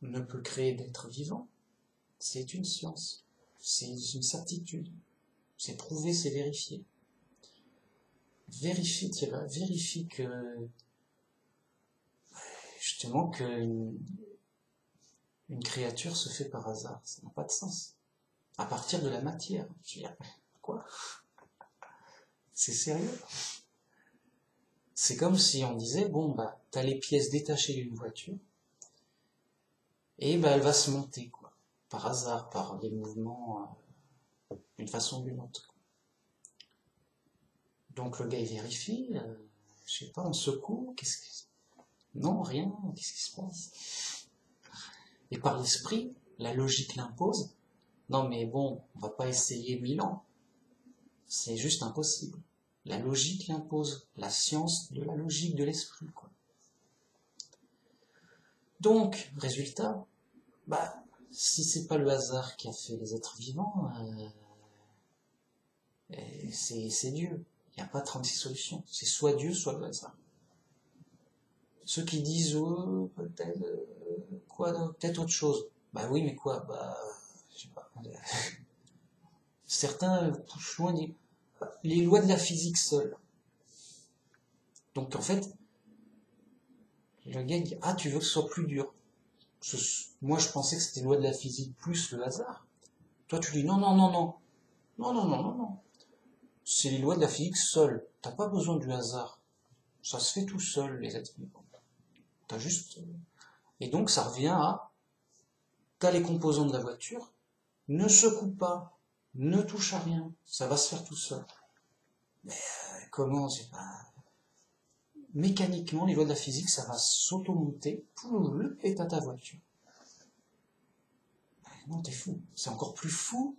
ne peut créer d'être vivant, c'est une science, c'est une certitude, c'est prouvé, c'est vérifié. Vérifie que, justement, qu'une créature se fait par hasard, ça n'a pas de sens. À partir de la matière, je veux dire, quoi ? C'est sérieux ? C'est comme si on disait, bon, t'as les pièces détachées d'une voiture, et elle va se monter, quoi, par hasard, par des mouvements, d'une façon ou d'une autre. Donc le gars il vérifie, je sais pas, on secoue, non, rien, qu'est-ce qui se passe? Et par l'esprit, la logique l'impose, non mais bon, on va pas essayer 1000 ans, c'est juste impossible. La logique l'impose, la science de la logique de l'esprit, quoi. Donc, résultat, si c'est pas le hasard qui a fait les êtres vivants, c'est Dieu. Il n'y a pas 36 solutions. C'est soit Dieu, soit le hasard. Ceux qui disent, peut-être, peut-être autre chose. Oui, mais quoi? Je sais pas. Certains poussent loin, disent, les lois de la physique seules. Donc, en fait, le gars dit, tu veux que ce soit plus dur. Moi, je pensais que c'était les lois de la physique plus le hasard. Toi, tu dis, non. C'est les lois de la physique seules. T'as pas besoin du hasard. Ça se fait tout seul, les êtres vivants. T'as juste... Et donc, ça revient à... T'as les composants de la voiture, ne secoue pas, ne touche à rien, ça va se faire tout seul. Mais comment, c'est pas... Mécaniquement, les lois de la physique, ça va s'auto-monter, et t'as ta voiture. Non, t'es fou. C'est encore plus fou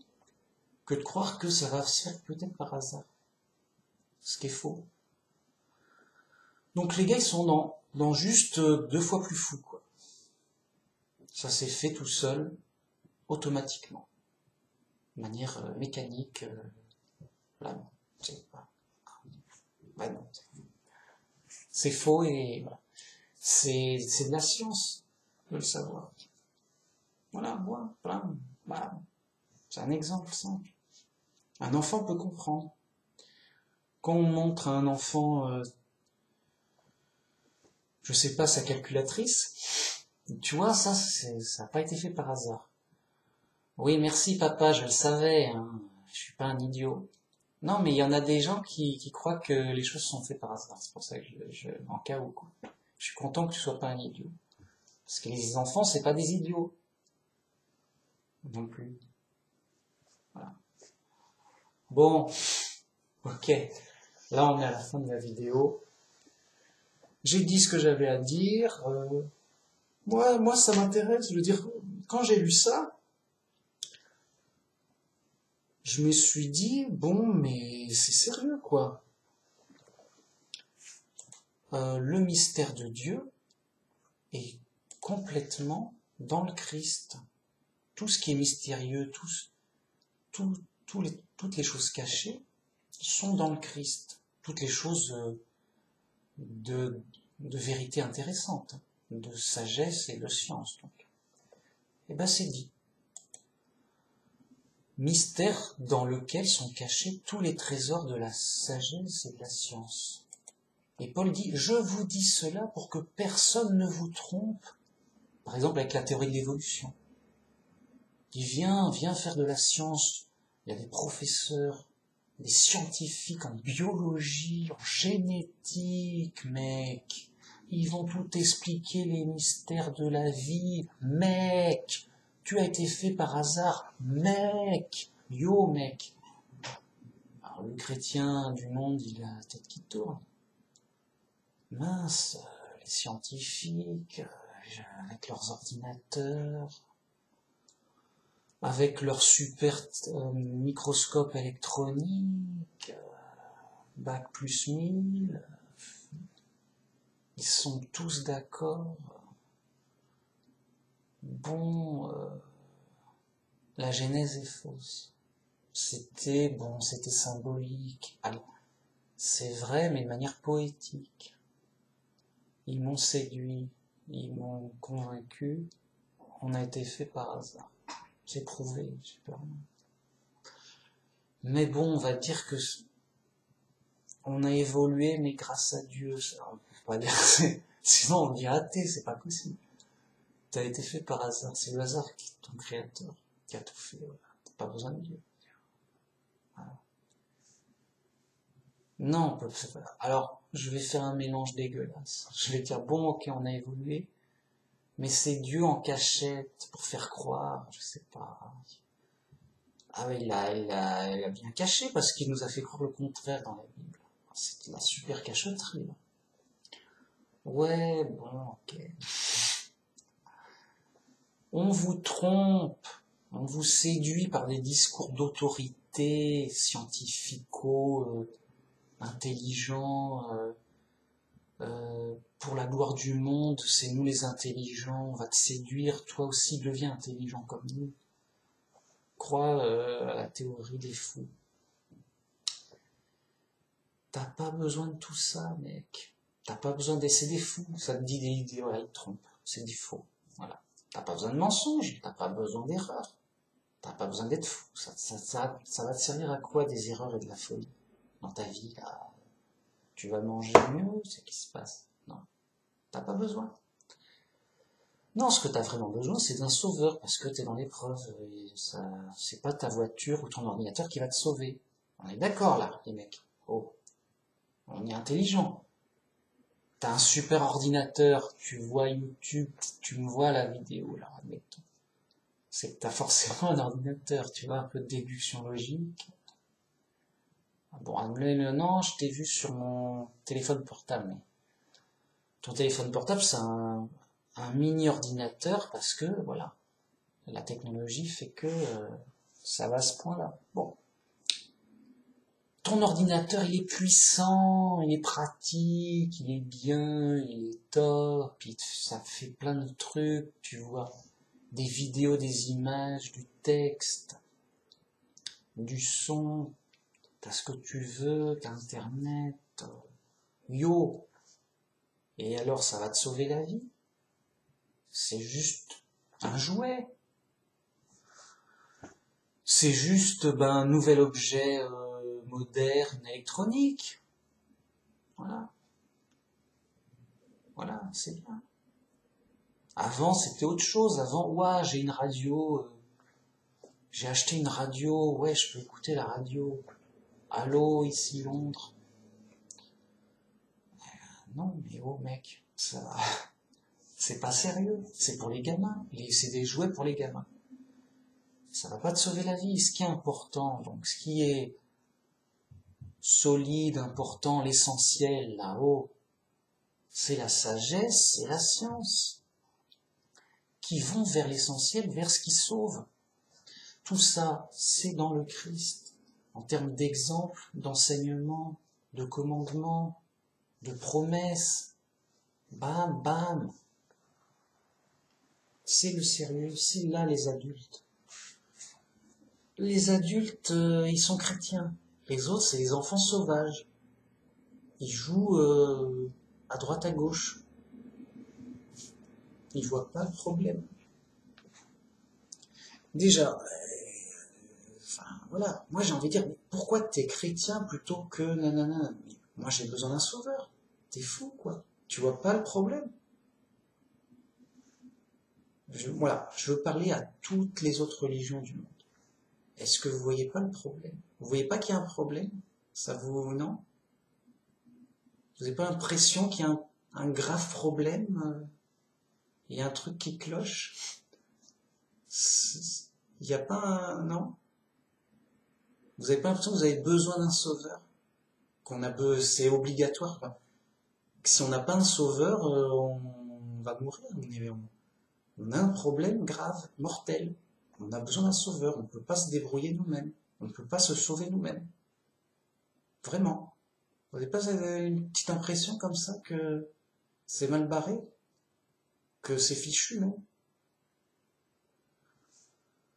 que de croire que ça va se faire peut-être par hasard. Ce qui est faux. Donc les gars, ils sont dans juste 2 fois plus fou, quoi. Ça s'est fait tout seul, automatiquement. de manière mécanique. Là, bah non, c'est faux et voilà. C'est de la science de le savoir. Voilà, voilà, voilà. C'est un exemple simple. Un enfant peut comprendre. Quand on montre à un enfant, je sais pas, sa calculatrice, tu vois, ça n'a pas été fait par hasard. Oui, merci papa, je le savais, hein, je suis pas un idiot. Non, mais il y en a des gens qui croient que les choses sont faites par hasard. C'est pour ça que en cas où, quoi. Je suis content que tu sois pas un idiot. Parce que les enfants, c'est pas des idiots. Non plus. Voilà. Bon, ok. Là, on est à la fin de la vidéo. J'ai dit ce que j'avais à dire. Moi, ça m'intéresse. Je veux dire, quand j'ai lu ça, je me suis dit, bon, mais c'est sérieux, quoi. Le mystère de Dieu est complètement dans le Christ. Tout ce qui est mystérieux, toutes les choses cachées sont dans le Christ. Toutes les choses de vérité intéressante, de sagesse et de science. Donc. Et ben c'est dit. Mystère dans lequel sont cachés tous les trésors de la sagesse et de la science. Et Paul dit, je vous dis cela pour que personne ne vous trompe. Par exemple avec la théorie de l'évolution. Il dit, viens faire de la science. Il y a des professeurs, des scientifiques en biologie, en génétique, mec. Ils vont tout expliquer les mystères de la vie, mec. Tu as été fait par hasard, mec. Yo, mec. Alors, le chrétien du monde, il a la tête qui tourne. Mince, les scientifiques, avec leurs ordinateurs, avec leur super microscope électronique, bac plus 1000, ils sont tous d'accord. Bon, la Genèse est fausse. C'était symbolique. Allez, c'est vrai, mais de manière poétique. Ils m'ont séduit, ils m'ont convaincu. On a été fait par hasard. C'est prouvé, super. Mais bon, on va dire que on a évolué, mais grâce à Dieu. On peut pas dire sinon on dit athée, c'est pas possible. T'as été fait par hasard, c'est le hasard qui est ton créateur, qui a tout fait. Voilà. T'as pas besoin de Dieu. Voilà. Non, alors je vais faire un mélange dégueulasse. Je vais dire bon, ok, on a évolué, mais c'est Dieu en cachette pour faire croire, je sais pas. Ah oui, il a bien caché parce qu'il nous a fait croire le contraire dans la Bible. C'était la super cachotterie. Là. Ouais, bon, ok. On vous trompe, on vous séduit par des discours d'autorité scientifico, intelligents, pour la gloire du monde, c'est nous les intelligents, on va te séduire, toi aussi deviens intelligent comme nous. Crois à la théorie des fous. T'as pas besoin de tout ça, mec. T'as pas besoin d'essayer des fous. Ça te dit des idées, voilà, ils te trompent. C'est du faux. Voilà. T'as pas besoin de mensonges. T'as pas besoin d'erreurs. T'as pas besoin d'être fou. Ça va te servir à quoi des erreurs et de la folie dans ta vie, là? Tu vas manger mieux, c'est ce qui se passe. Non. T'as pas besoin. Non, ce que t'as vraiment besoin, c'est d'un sauveur, parce que t'es dans l'épreuve. C'est pas ta voiture ou ton ordinateur qui va te sauver. On est d'accord, là, les mecs. Oh. On est intelligent. T'as un super ordinateur, tu vois YouTube, tu me vois la vidéo, là, admettons. C'est que t'as forcément un ordinateur, tu vois, un peu de déduction logique. Bon, non, je t'ai vu sur mon téléphone portable, mais ton téléphone portable, c'est un mini ordinateur parce que, voilà, la technologie fait que ça va à ce point-là. Bon. Ton ordinateur, il est puissant, il est pratique, il est bien, il est top, ça fait plein de trucs, tu vois, des vidéos, des images, du texte. du son, t'as ce que tu veux, t'as Internet, yo, et alors ça va te sauver la vie? C'est juste un jouet. C'est juste un nouvel objet moderne, électronique. Voilà. Voilà, c'est bien. Avant, c'était autre chose. Avant, ouah, j'ai une radio, j'ai acheté une radio, ouais, je peux écouter la radio. Allô, ici Londres. Non, mais oh mec, ça, c'est pas sérieux. C'est pour les gamins. C'est des jouets pour les gamins. Ça va pas te sauver la vie. Ce qui est important, donc ce qui est solide, important, l'essentiel là-haut, c'est la sagesse et la science qui vont vers l'essentiel, vers ce qui sauve. Tout ça, c'est dans le Christ, en termes d'exemple, d'enseignement, de commandement, de promesses. Bam, bam. C'est le sérieux, c'est là les adultes. Les adultes, ils sont chrétiens. Les autres, c'est les enfants sauvages. Ils jouent à droite à gauche. Ils voient pas le problème. Déjà, voilà, moi j'ai envie de dire, mais pourquoi t'es chrétien plutôt que nanana? Moi j'ai besoin d'un sauveur. T'es fou, quoi. Tu vois pas le problème? Voilà, je veux parler à toutes les autres religions du monde. Est-ce que vous voyez pas le problème? Vous voyez pas qu'il y a un problème? Ça vous... non? Vous n'avez pas l'impression qu'il y a un grave problème? Il y a un truc qui cloche? Il n'y a pas un... non? Vous n'avez pas l'impression que vous avez besoin d'un sauveur? C'est obligatoire, quoi. Si on n'a pas un sauveur, on va mourir. On a un problème grave, mortel. On a besoin d'un sauveur. On ne peut pas se débrouiller nous-mêmes. On ne peut pas se sauver nous-mêmes. Vraiment. Vous n'avez pas une petite impression comme ça que c'est mal barré? Que c'est fichu, non?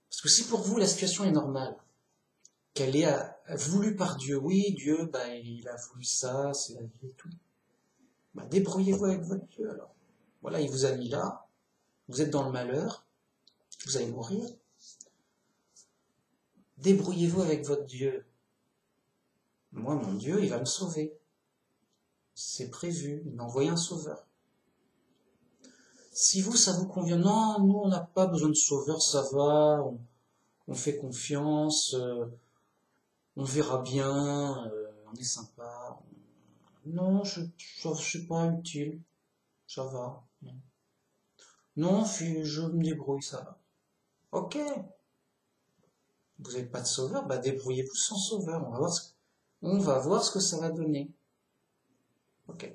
Parce que si pour vous la situation est normale, qu'elle est voulue par Dieu, oui, Dieu, il a voulu ça, c'est la vie et tout. Débrouillez-vous avec votre Dieu alors. Voilà, il vous a mis là, vous êtes dans le malheur, vous allez mourir. Débrouillez-vous avec votre Dieu. Moi, mon Dieu, il va me sauver. C'est prévu, il m'a envoyé un sauveur. Si vous, ça vous convient, non, nous, on n'a pas besoin de sauveur, ça va, on fait confiance, on verra bien, on est sympa. Non, je suis pas utile, ça va. Non, je me débrouille, ça va. Ok. Vous n'avez pas de sauveur, débrouillez-vous sans sauveur. On va voir ce que ça va donner. Ok.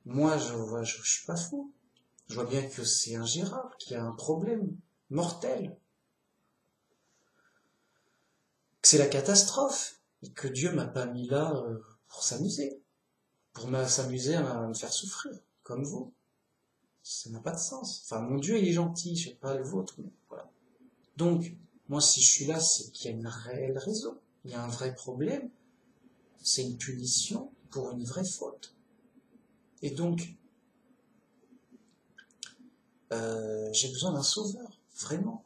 Moi, je suis pas fou. Je vois bien que c'est ingérable, qu'il y a un problème mortel. Que c'est la catastrophe. Et que Dieu m'a pas mis là pour s'amuser. Pour s'amuser à me faire souffrir, comme vous. Ça n'a pas de sens. Enfin, mon Dieu, il est gentil, je sais pas le vôtre, mais voilà. Donc, moi, si je suis là, c'est qu'il y a une réelle raison. Il y a un vrai problème. C'est une punition pour une vraie faute. Et donc, j'ai besoin d'un sauveur, vraiment.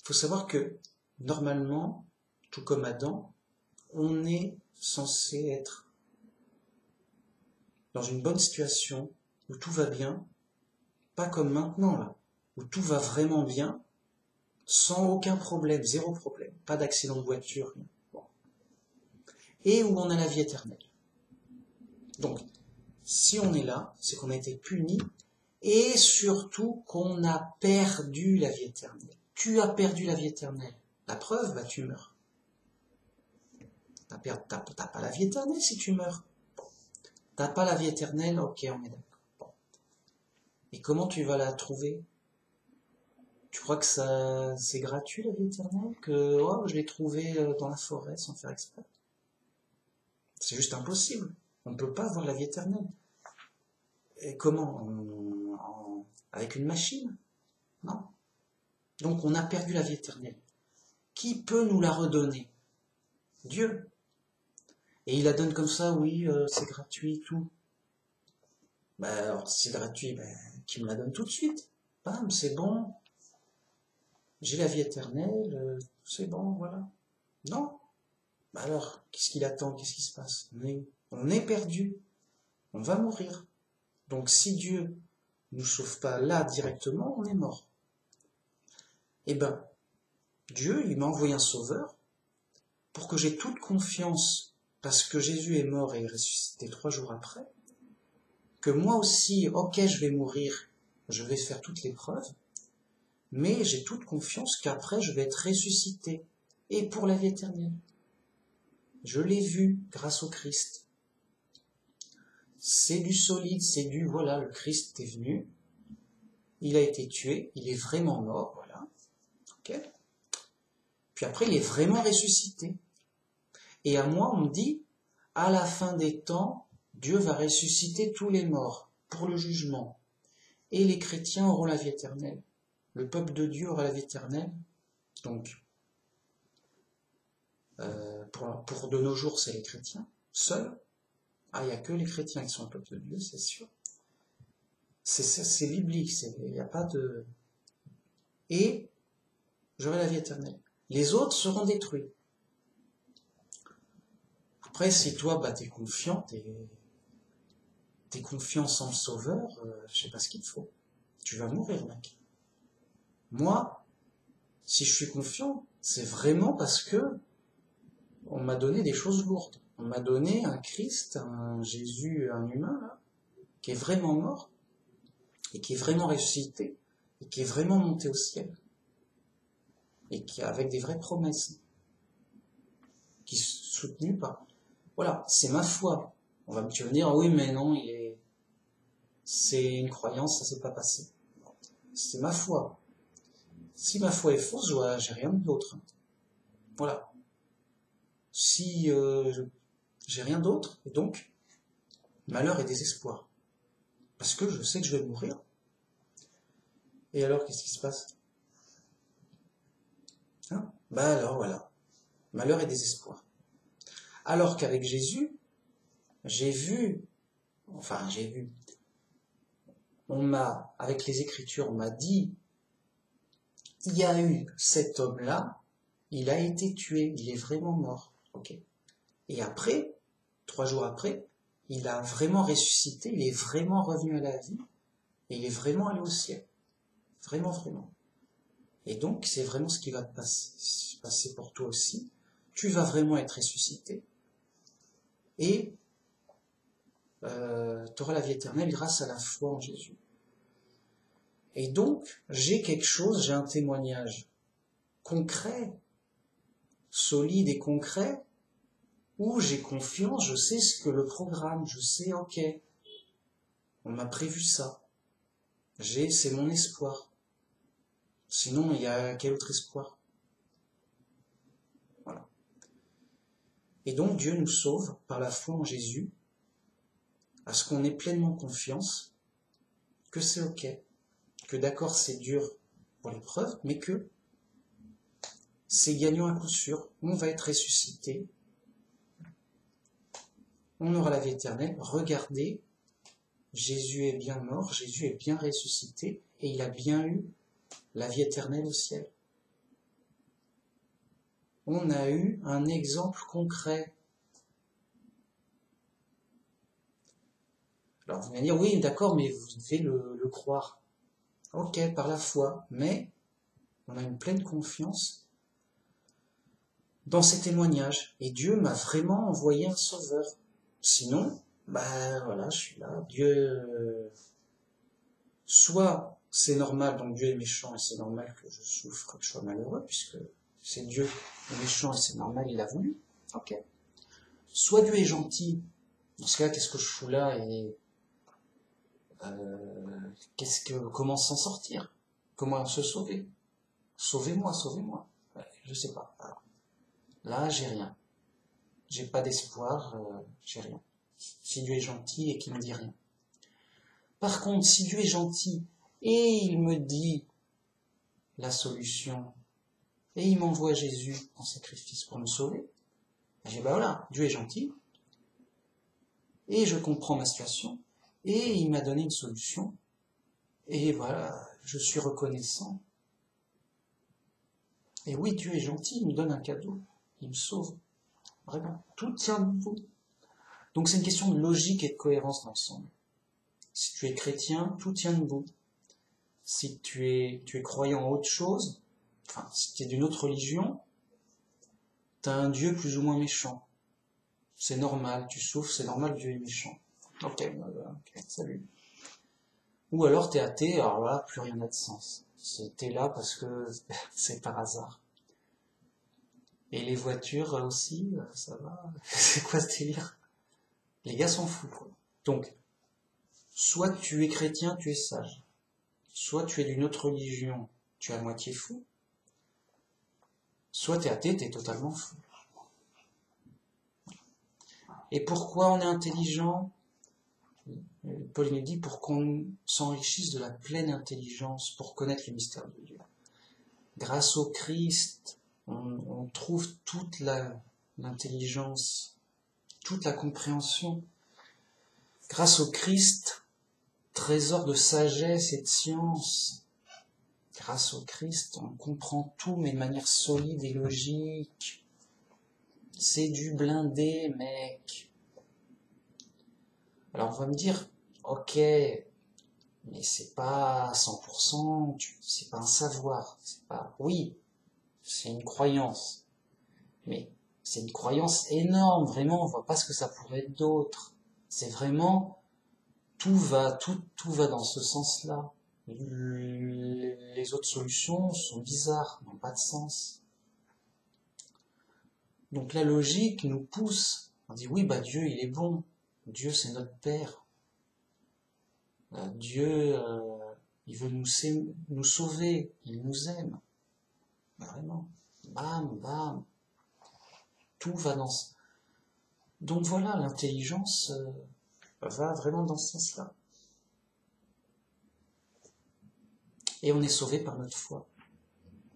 Faut savoir que, normalement, tout comme Adam, on est censé être dans une bonne situation, où tout va bien, pas comme maintenant, là, où tout va vraiment bien, sans aucun problème, zéro problème, pas d'accident de voiture, rien. Bon. Et où on a la vie éternelle. Donc, si on est là, c'est qu'on a été puni, et surtout qu'on a perdu la vie éternelle. Tu as perdu la vie éternelle. La preuve, tu meurs. T'as pas la vie éternelle si tu meurs. Bon. T'as pas la vie éternelle, ok, on est d'accord. Bon. Et comment tu vas la trouver? Tu crois que c'est gratuit la vie éternelle? Que je l'ai trouvée dans la forêt sans faire exprès? C'est juste impossible. On ne peut pas avoir la vie éternelle. Et comment? Avec une machine? Non. Donc on a perdu la vie éternelle. Qui peut nous la redonner? Dieu. Et il la donne comme ça, oui, c'est gratuit, tout. Ben alors, si c'est gratuit, ben, qu'il me la donne tout de suite. Bam, c'est bon. J'ai la vie éternelle, c'est bon, voilà. Non. Ben alors, qu'est-ce qu'il attend? Qu'est-ce qui se passe? On est perdu. On va mourir. Donc si Dieu ne nous sauve pas là directement, on est mort. Eh ben, Dieu, il m'a envoyé un sauveur pour que j'ai toute confiance, parce que Jésus est mort et est ressuscité 3 jours après, que moi aussi, ok, je vais mourir, je vais faire toutes les preuves, mais j'ai toute confiance qu'après, je vais être ressuscité, et pour la vie éternelle. Je l'ai vu grâce au Christ. C'est du solide, c'est du, voilà, le Christ est venu, il a été tué, il est vraiment mort, voilà, ok. Puis après, il est vraiment ressuscité. Et à moi, on me dit, à la fin des temps, Dieu va ressusciter tous les morts pour le jugement. Et les chrétiens auront la vie éternelle. Le peuple de Dieu aura la vie éternelle. Donc, pour de nos jours, c'est les chrétiens, seuls. Ah, il n'y a que les chrétiens qui sont le peuple de Dieu, c'est sûr. C'est biblique, il n'y a pas de... Et j'aurai la vie éternelle. Les autres seront détruits. Après, si toi, bah, t'es confiant, t'es confiant sans le sauveur, je sais pas ce qu'il te faut. Tu vas mourir, mec. Moi, si je suis confiant, c'est vraiment parce que on m'a donné des choses lourdes. On m'a donné un Christ, un Jésus, un humain, là, qui est vraiment mort, et qui est vraiment ressuscité, et qui est vraiment monté au ciel, et qui avec des vraies promesses, qui sont soutenues par... Voilà, c'est ma foi. On va me dire, oui, mais non, c'est une croyance, ça s'est pas passé. C'est ma foi. Si ma foi est fausse, j'ai rien d'autre. Voilà. Si j'ai rien d'autre, et donc, malheur et désespoir. Parce que je sais que je vais mourir. Et alors, qu'est-ce qui se passe? Hein? Bah alors, voilà. Malheur et désespoir. Alors qu'avec Jésus, j'ai vu, avec les Écritures, on m'a dit, il y a eu cet homme-là, il a été tué, il est vraiment mort. Ok. Et après, 3 jours après, il a vraiment ressuscité, il est vraiment revenu à la vie, et il est vraiment allé au ciel. Vraiment, vraiment. Et donc, c'est vraiment ce qui va te passer pour toi aussi. Tu vas vraiment être ressuscité. Et tu auras la vie éternelle grâce à la foi en Jésus. Et donc, j'ai quelque chose, j'ai un témoignage concret, solide et concret, où j'ai confiance, je sais ce que le programme, je sais, ok, on m'a prévu ça. C'est mon espoir. Sinon, il y a quel autre espoir? Voilà. Et donc, Dieu nous sauve par la foi en Jésus, à ce qu'on ait pleinement confiance que c'est ok, que d'accord, c'est dur pour l'épreuve, mais que c'est gagnant à coup sûr, on va être ressuscité, on aura la vie éternelle. Regardez, Jésus est bien mort, Jésus est bien ressuscité, et il a bien eu la vie éternelle au ciel. On a eu un exemple concret. Alors vous allez dire, oui, d'accord, mais vous devez le croire. Ok, par la foi, mais on a une pleine confiance dans ces témoignages. Et Dieu m'a vraiment envoyé un sauveur. Sinon, bah voilà, je suis là. Dieu, soit c'est normal, donc Dieu est méchant et c'est normal que je souffre, que je sois malheureux, puisque c'est Dieu est méchant et c'est normal, il a voulu. Ok. Soit Dieu est gentil, dans ce cas, qu'est-ce que je fous là et comment s'en sortir? Comment se sauver? Sauvez-moi, sauvez-moi. Je sais pas. Alors, là, j'ai rien. J'ai pas d'espoir, j'ai rien. Si Dieu est gentil et qu'il me dit rien. Par contre, si Dieu est gentil, et il me dit la solution, et il m'envoie Jésus en sacrifice pour me sauver, je dis, voilà, Dieu est gentil, et je comprends ma situation, et il m'a donné une solution, et voilà, je suis reconnaissant. Et oui, Dieu est gentil, il me donne un cadeau, il me sauve. Vraiment, tout tient debout. Donc c'est une question de logique et de cohérence d'ensemble. Si tu es chrétien, tout tient debout. Si tu es croyant en autre chose, enfin, si tu es d'une autre religion, tu as un Dieu plus ou moins méchant. C'est normal, tu souffres, c'est normal, Dieu est méchant. Ok, salut. Ou alors t'es athée, alors là, plus rien n'a de sens. T'es là parce que c'est par hasard. Et les voitures aussi, ça va. C'est quoi ce délire? Les gars s'en foutent, quoi. Donc, soit tu es chrétien, tu es sage. Soit tu es d'une autre religion, tu es à moitié fou. Soit t'es athée, t'es totalement fou. Et pourquoi on est intelligent? Paul nous dit pour qu'on s'enrichisse de la pleine intelligence, pour connaître le mystère de Dieu. Grâce au Christ, on trouve toute l'intelligence, toute la compréhension. Grâce au Christ, trésor de sagesse et de science. Grâce au Christ, on comprend tout, mais de manière solide et logique. C'est du blindé, mec. Alors on va me dire, ok, mais c'est pas 100%, c'est pas un savoir, c'est pas... Oui, c'est une croyance, mais c'est une croyance énorme, vraiment, on voit pas ce que ça pourrait être d'autre. C'est vraiment, tout va dans ce sens-là. Les autres solutions sont bizarres, n'ont pas de sens. Donc la logique nous pousse, on dit oui, Dieu il est bon, Dieu c'est notre Père. Dieu, il veut nous sauver, il nous aime. Vraiment. Bam, bam. Tout va dans ce... Donc voilà, l'intelligence va vraiment dans ce sens-là. Et on est sauvé par notre foi.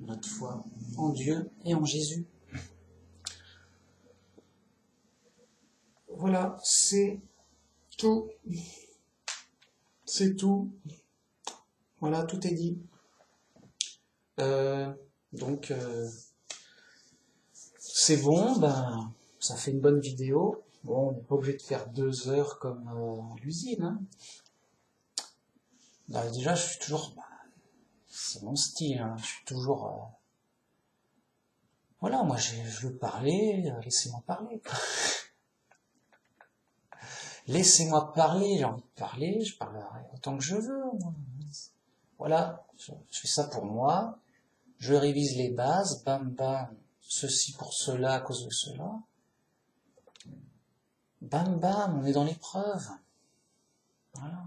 Notre foi en Dieu et en Jésus. Voilà, c'est tout. C'est tout. Voilà, tout est dit. Donc, c'est bon, ça fait une bonne vidéo. Bon, on n'est pas obligé de faire 2 heures comme l'usine. Hein. Déjà, je suis toujours... c'est mon style, hein. Je suis toujours... Voilà, moi, je veux parler, laissez-moi parler. Laissez-moi parler, j'ai envie de parler, je parlerai autant que je veux. Moi. Voilà, je fais ça pour moi. Je révise les bases, bam bam, ceci pour cela à cause de cela. Bam bam, on est dans l'épreuve. Voilà.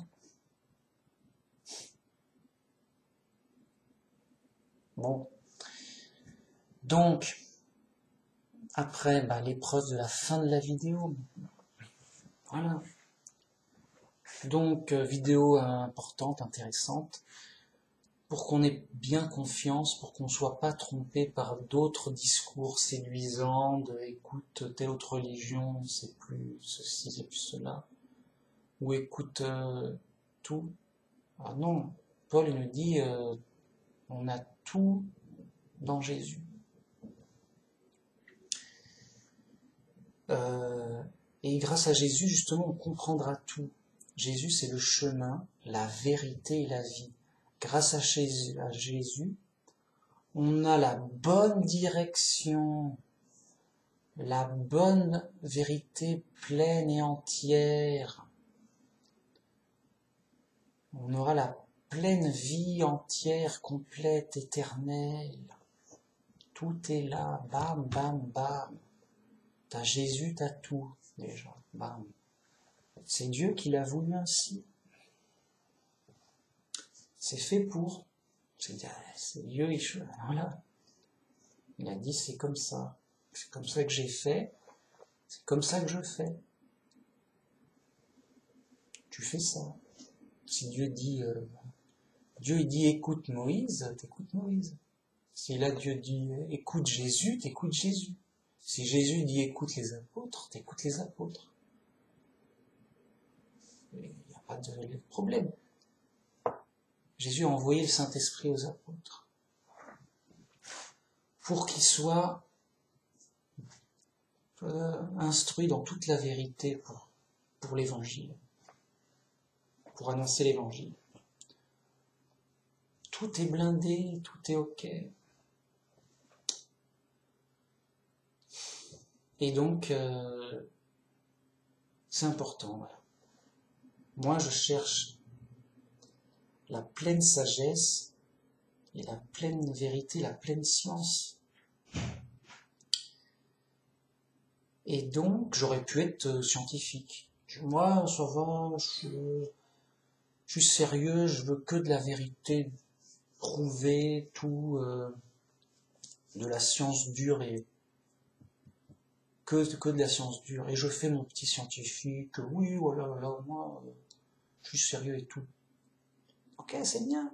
Bon. Donc, après, l'épreuve de la fin de la vidéo. Voilà. Donc, vidéo importante, intéressante, pour qu'on ait bien confiance, pour qu'on ne soit pas trompé par d'autres discours séduisants, de écoute telle autre religion, c'est plus ceci, c'est plus cela, ou écoute tout. Ah non, Paul nous dit, on a tout dans Jésus. Et grâce à Jésus, justement, on comprendra tout. Jésus, c'est le chemin, la vérité et la vie. Grâce à Jésus, on a la bonne direction, la bonne vérité pleine et entière. On aura la pleine vie entière, complète, éternelle. Tout est là, bam, bam, bam. T'as Jésus, t'as tout, déjà, bam. C'est Dieu qui l'a voulu ainsi. C'est fait pour. C'est Dieu, voilà. Il a dit c'est comme ça. C'est comme ça que j'ai fait. C'est comme ça que je fais. Tu fais ça. Si Dieu il dit écoute Moïse, t'écoutes Moïse. Si là Dieu dit écoute Jésus, t'écoutes Jésus. Si Jésus dit écoute les apôtres, t'écoutes les apôtres. Il n'y a pas de problème. Jésus a envoyé le Saint-Esprit aux apôtres pour qu'ils soient instruits dans toute la vérité pour l'évangile, pour annoncer l'évangile. Tout est blindé, tout est ok. Et donc, c'est important. Voilà. Moi, je cherche la pleine sagesse et la pleine vérité, la pleine science. Et donc, j'aurais pu être scientifique. Moi, ça va, je suis sérieux, je veux que de la vérité, prouver tout, de la science dure et que de la science dure. Et je fais mon petit scientifique, oui, voilà, moi, je suis sérieux et tout. Ok, c'est bien,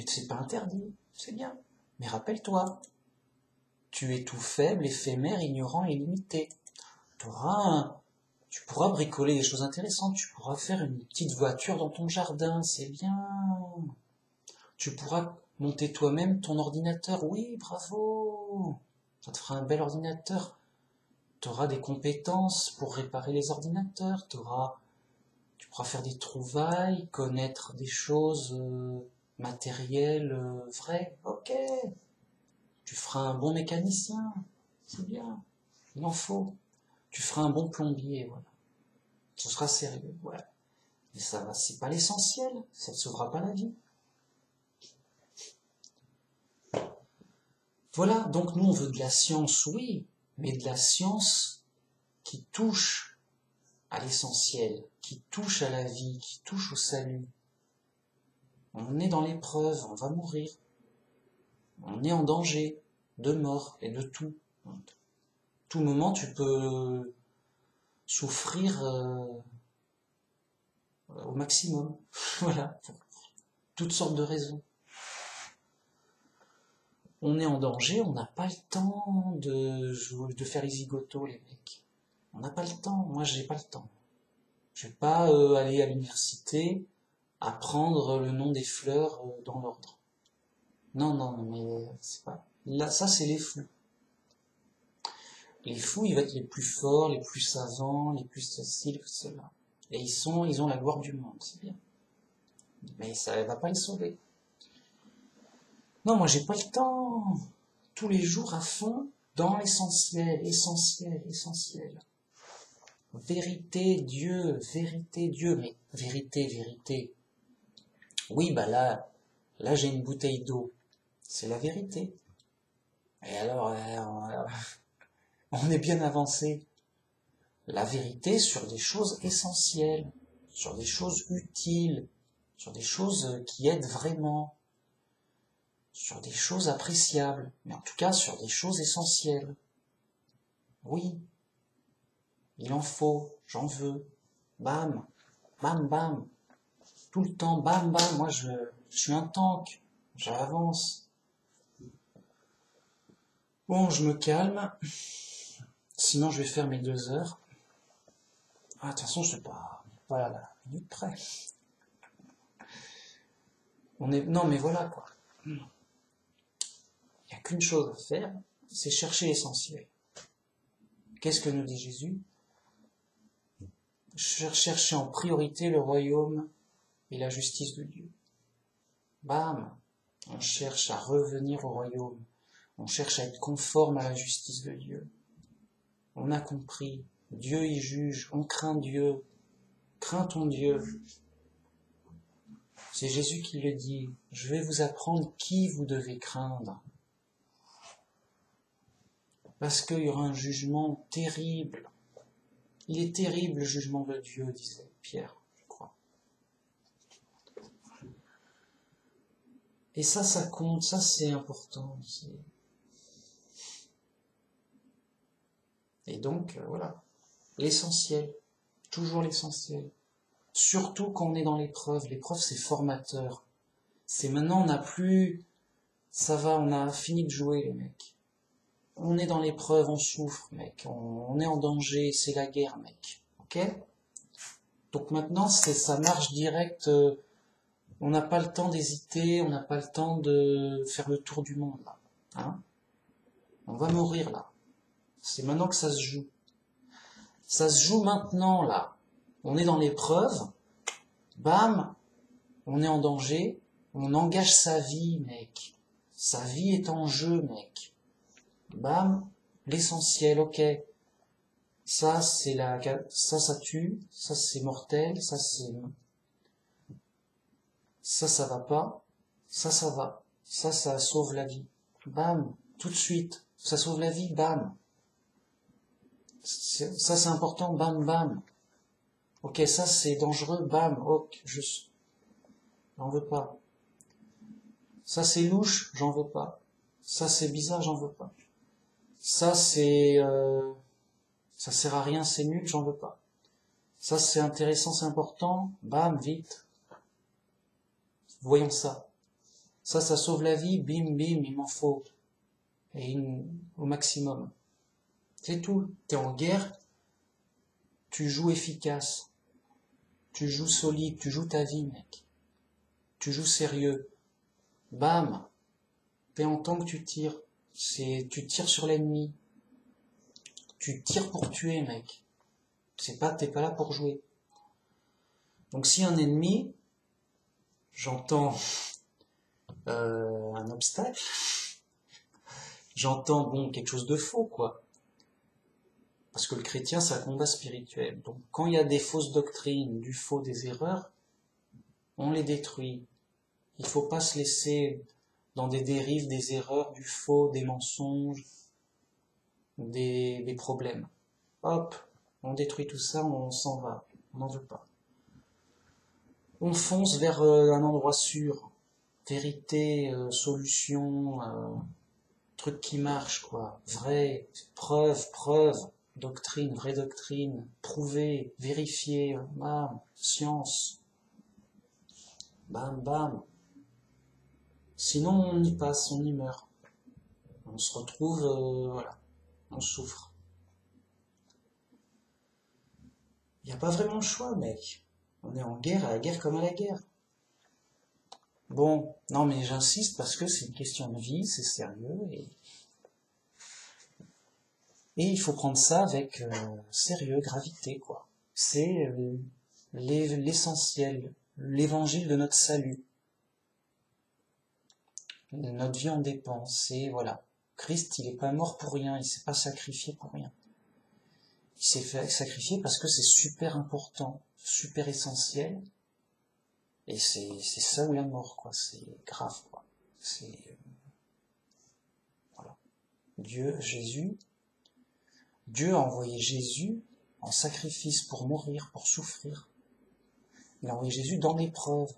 c'est pas interdit, c'est bien. Mais rappelle-toi, tu es tout faible, éphémère, ignorant et limité. Tu pourras bricoler des choses intéressantes, tu pourras faire une petite voiture dans ton jardin, c'est bien. Tu pourras monter toi-même ton ordinateur, oui, bravo. Ça te fera un bel ordinateur. Tu auras des compétences pour réparer les ordinateurs, tu pourras faire des trouvailles, connaître des choses matérielles, vraies, ok. Tu feras un bon mécanicien, c'est bien, il en faut. Tu feras un bon plombier, voilà. Ce sera sérieux, voilà. Mais ça va, c'est pas l'essentiel, ça ne sauvera pas la vie. Voilà, donc nous on veut de la science, oui, mais de la science qui touche à l'essentiel, qui touche à la vie, qui touche au salut. On est dans l'épreuve, on va mourir. On est en danger de mort et de tout. Tout moment, tu peux souffrir au maximum. Voilà, pour toutes sortes de raisons. On est en danger, on n'a pas le temps de faire les zigotos, les mecs. On n'a pas le temps, moi j'ai pas le temps. Je vais pas aller à l'université apprendre le nom des fleurs dans l'ordre. Non, mais c'est pas... Là, ça c'est les fous. Les fous, ils vont être les plus forts, les plus savants, les plus ceci, cela. Et ils ont la gloire du monde, c'est bien. Mais ça ne va pas les sauver. Non, moi j'ai pas le temps. Tous les jours à fond, dans l'essentiel, essentiel. Vérité, Dieu, mais vérité. Oui, bah là j'ai une bouteille d'eau. C'est la vérité. Et alors, on est bien avancé. La vérité sur des choses essentielles, sur des choses utiles, sur des choses qui aident vraiment, sur des choses appréciables, mais en tout cas sur des choses essentielles. Oui, il en faut, j'en veux. Bam, bam, bam. Tout le temps, bam, bam. Moi, je suis un tank. J'avance. Bon, je me calme. Sinon, je vais faire mes 2 heures. Ah, de toute façon, je sais pas à la minute près. Non, mais voilà, quoi. Il n'y a qu'une chose à faire, c'est chercher l'essentiel. Qu'est-ce que nous dit Jésus? Chercher en priorité le royaume et la justice de Dieu. Bam! On cherche à revenir au royaume. On cherche à être conforme à la justice de Dieu. On a compris. Dieu y juge. On craint Dieu. Crains ton Dieu. C'est Jésus qui le dit. Je vais vous apprendre qui vous devez craindre. Parce qu'il y aura un jugement terrible. Il est terrible le jugement de Dieu, disait Pierre, je crois. Et ça compte, ça c'est important. Et donc, voilà, l'essentiel, toujours l'essentiel. Surtout quand on est dans l'épreuve. L'épreuve, c'est formateur. C'est maintenant, on n'a plus... Ça va, on a fini de jouer, les mecs. On est dans l'épreuve, on souffre, mec. On est en danger, c'est la guerre, mec. Ok? Donc maintenant, ça marche direct. On n'a pas le temps d'hésiter, on n'a pas le temps de faire le tour du monde, là. Hein? On va mourir, là. C'est maintenant que ça se joue. Ça se joue maintenant, là. On est dans l'épreuve. Bam! On est en danger. On engage sa vie, mec. Sa vie est en jeu, mec. Bam! L'essentiel, ok. Ça, c'est ça tue. Ça, c'est mortel. Ça va pas. Ça va. Ça sauve la vie. Bam! Tout de suite. Ça sauve la vie, bam! Ça, c'est important, bam, bam. Ok, ça, c'est dangereux, bam, ok, j'en veux pas. Ça, c'est louche, j'en veux pas. Ça, c'est bizarre, j'en veux pas. Ça, ça sert à rien, c'est nul, j'en veux pas. Ça, c'est intéressant, c'est important, bam, vite. Voyons ça. Ça sauve la vie, bim, bim, il m'en faut. Et au maximum. C'est tout. T'es en guerre, tu joues efficace. Tu joues solide, tu joues ta vie, mec. Tu joues sérieux. Bam! T'es en temps que tu tires. Tu tires sur l'ennemi. Tu tires pour tuer, mec. T'es pas là pour jouer. Donc si un ennemi, j'entends un obstacle, j'entends bon quelque chose de faux, quoi. Parce que le chrétien, c'est un combat spirituel. Donc quand il y a des fausses doctrines, du faux, des erreurs, on les détruit. Il faut pas se laisser dans des dérives, des erreurs, du faux, des mensonges, des problèmes. Hop, on détruit tout ça, on s'en va. On n'en veut pas. On fonce vers un endroit sûr. Vérité, solution, truc qui marche, quoi. Vrai, preuve. Doctrine, vraie doctrine, prouver, vérifier, bam, science, bam, bam. Sinon, on y passe, on y meurt. On se retrouve, voilà, on souffre. Il n'y a pas vraiment le choix, mec. On est en guerre, à la guerre comme à la guerre. Bon, non mais j'insiste parce que c'est une question de vie, c'est sérieux, et il faut prendre ça avec sérieux, gravité, quoi. C'est l'essentiel, l'évangile de notre salut. Notre vie en dépend, c'est, voilà. Christ, il n'est pas mort pour rien, il s'est pas sacrifié pour rien. Il s'est fait sacrifier parce que c'est super important, super essentiel, et c'est ça ou la mort, quoi. C'est grave, quoi. C'est... voilà. Dieu a envoyé Jésus en sacrifice pour mourir, pour souffrir. Il a envoyé Jésus dans l'épreuve,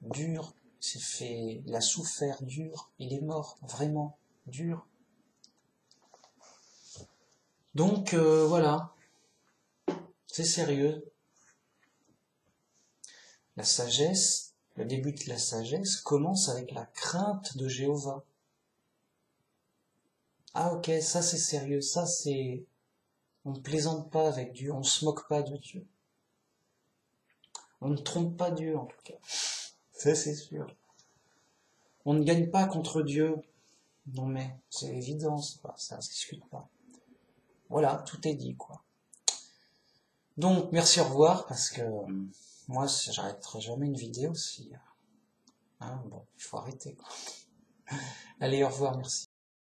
dur, il a souffert dur, il est mort, vraiment, dur. Donc, voilà, c'est sérieux. La sagesse, le début de la sagesse commence avec la crainte de Jéhovah. Ah ok, ça c'est sérieux, ça c'est... On ne plaisante pas avec Dieu, on ne se moque pas de Dieu. On ne trompe pas Dieu en tout cas. Ça c'est sûr. On ne gagne pas contre Dieu. Non mais, c'est évident, ça se discute pas. Voilà, tout est dit quoi. Donc, merci, au revoir, parce que moi, j'arrêterai jamais une vidéo si... Hein, bon, il faut arrêter quoi. Allez, au revoir, merci.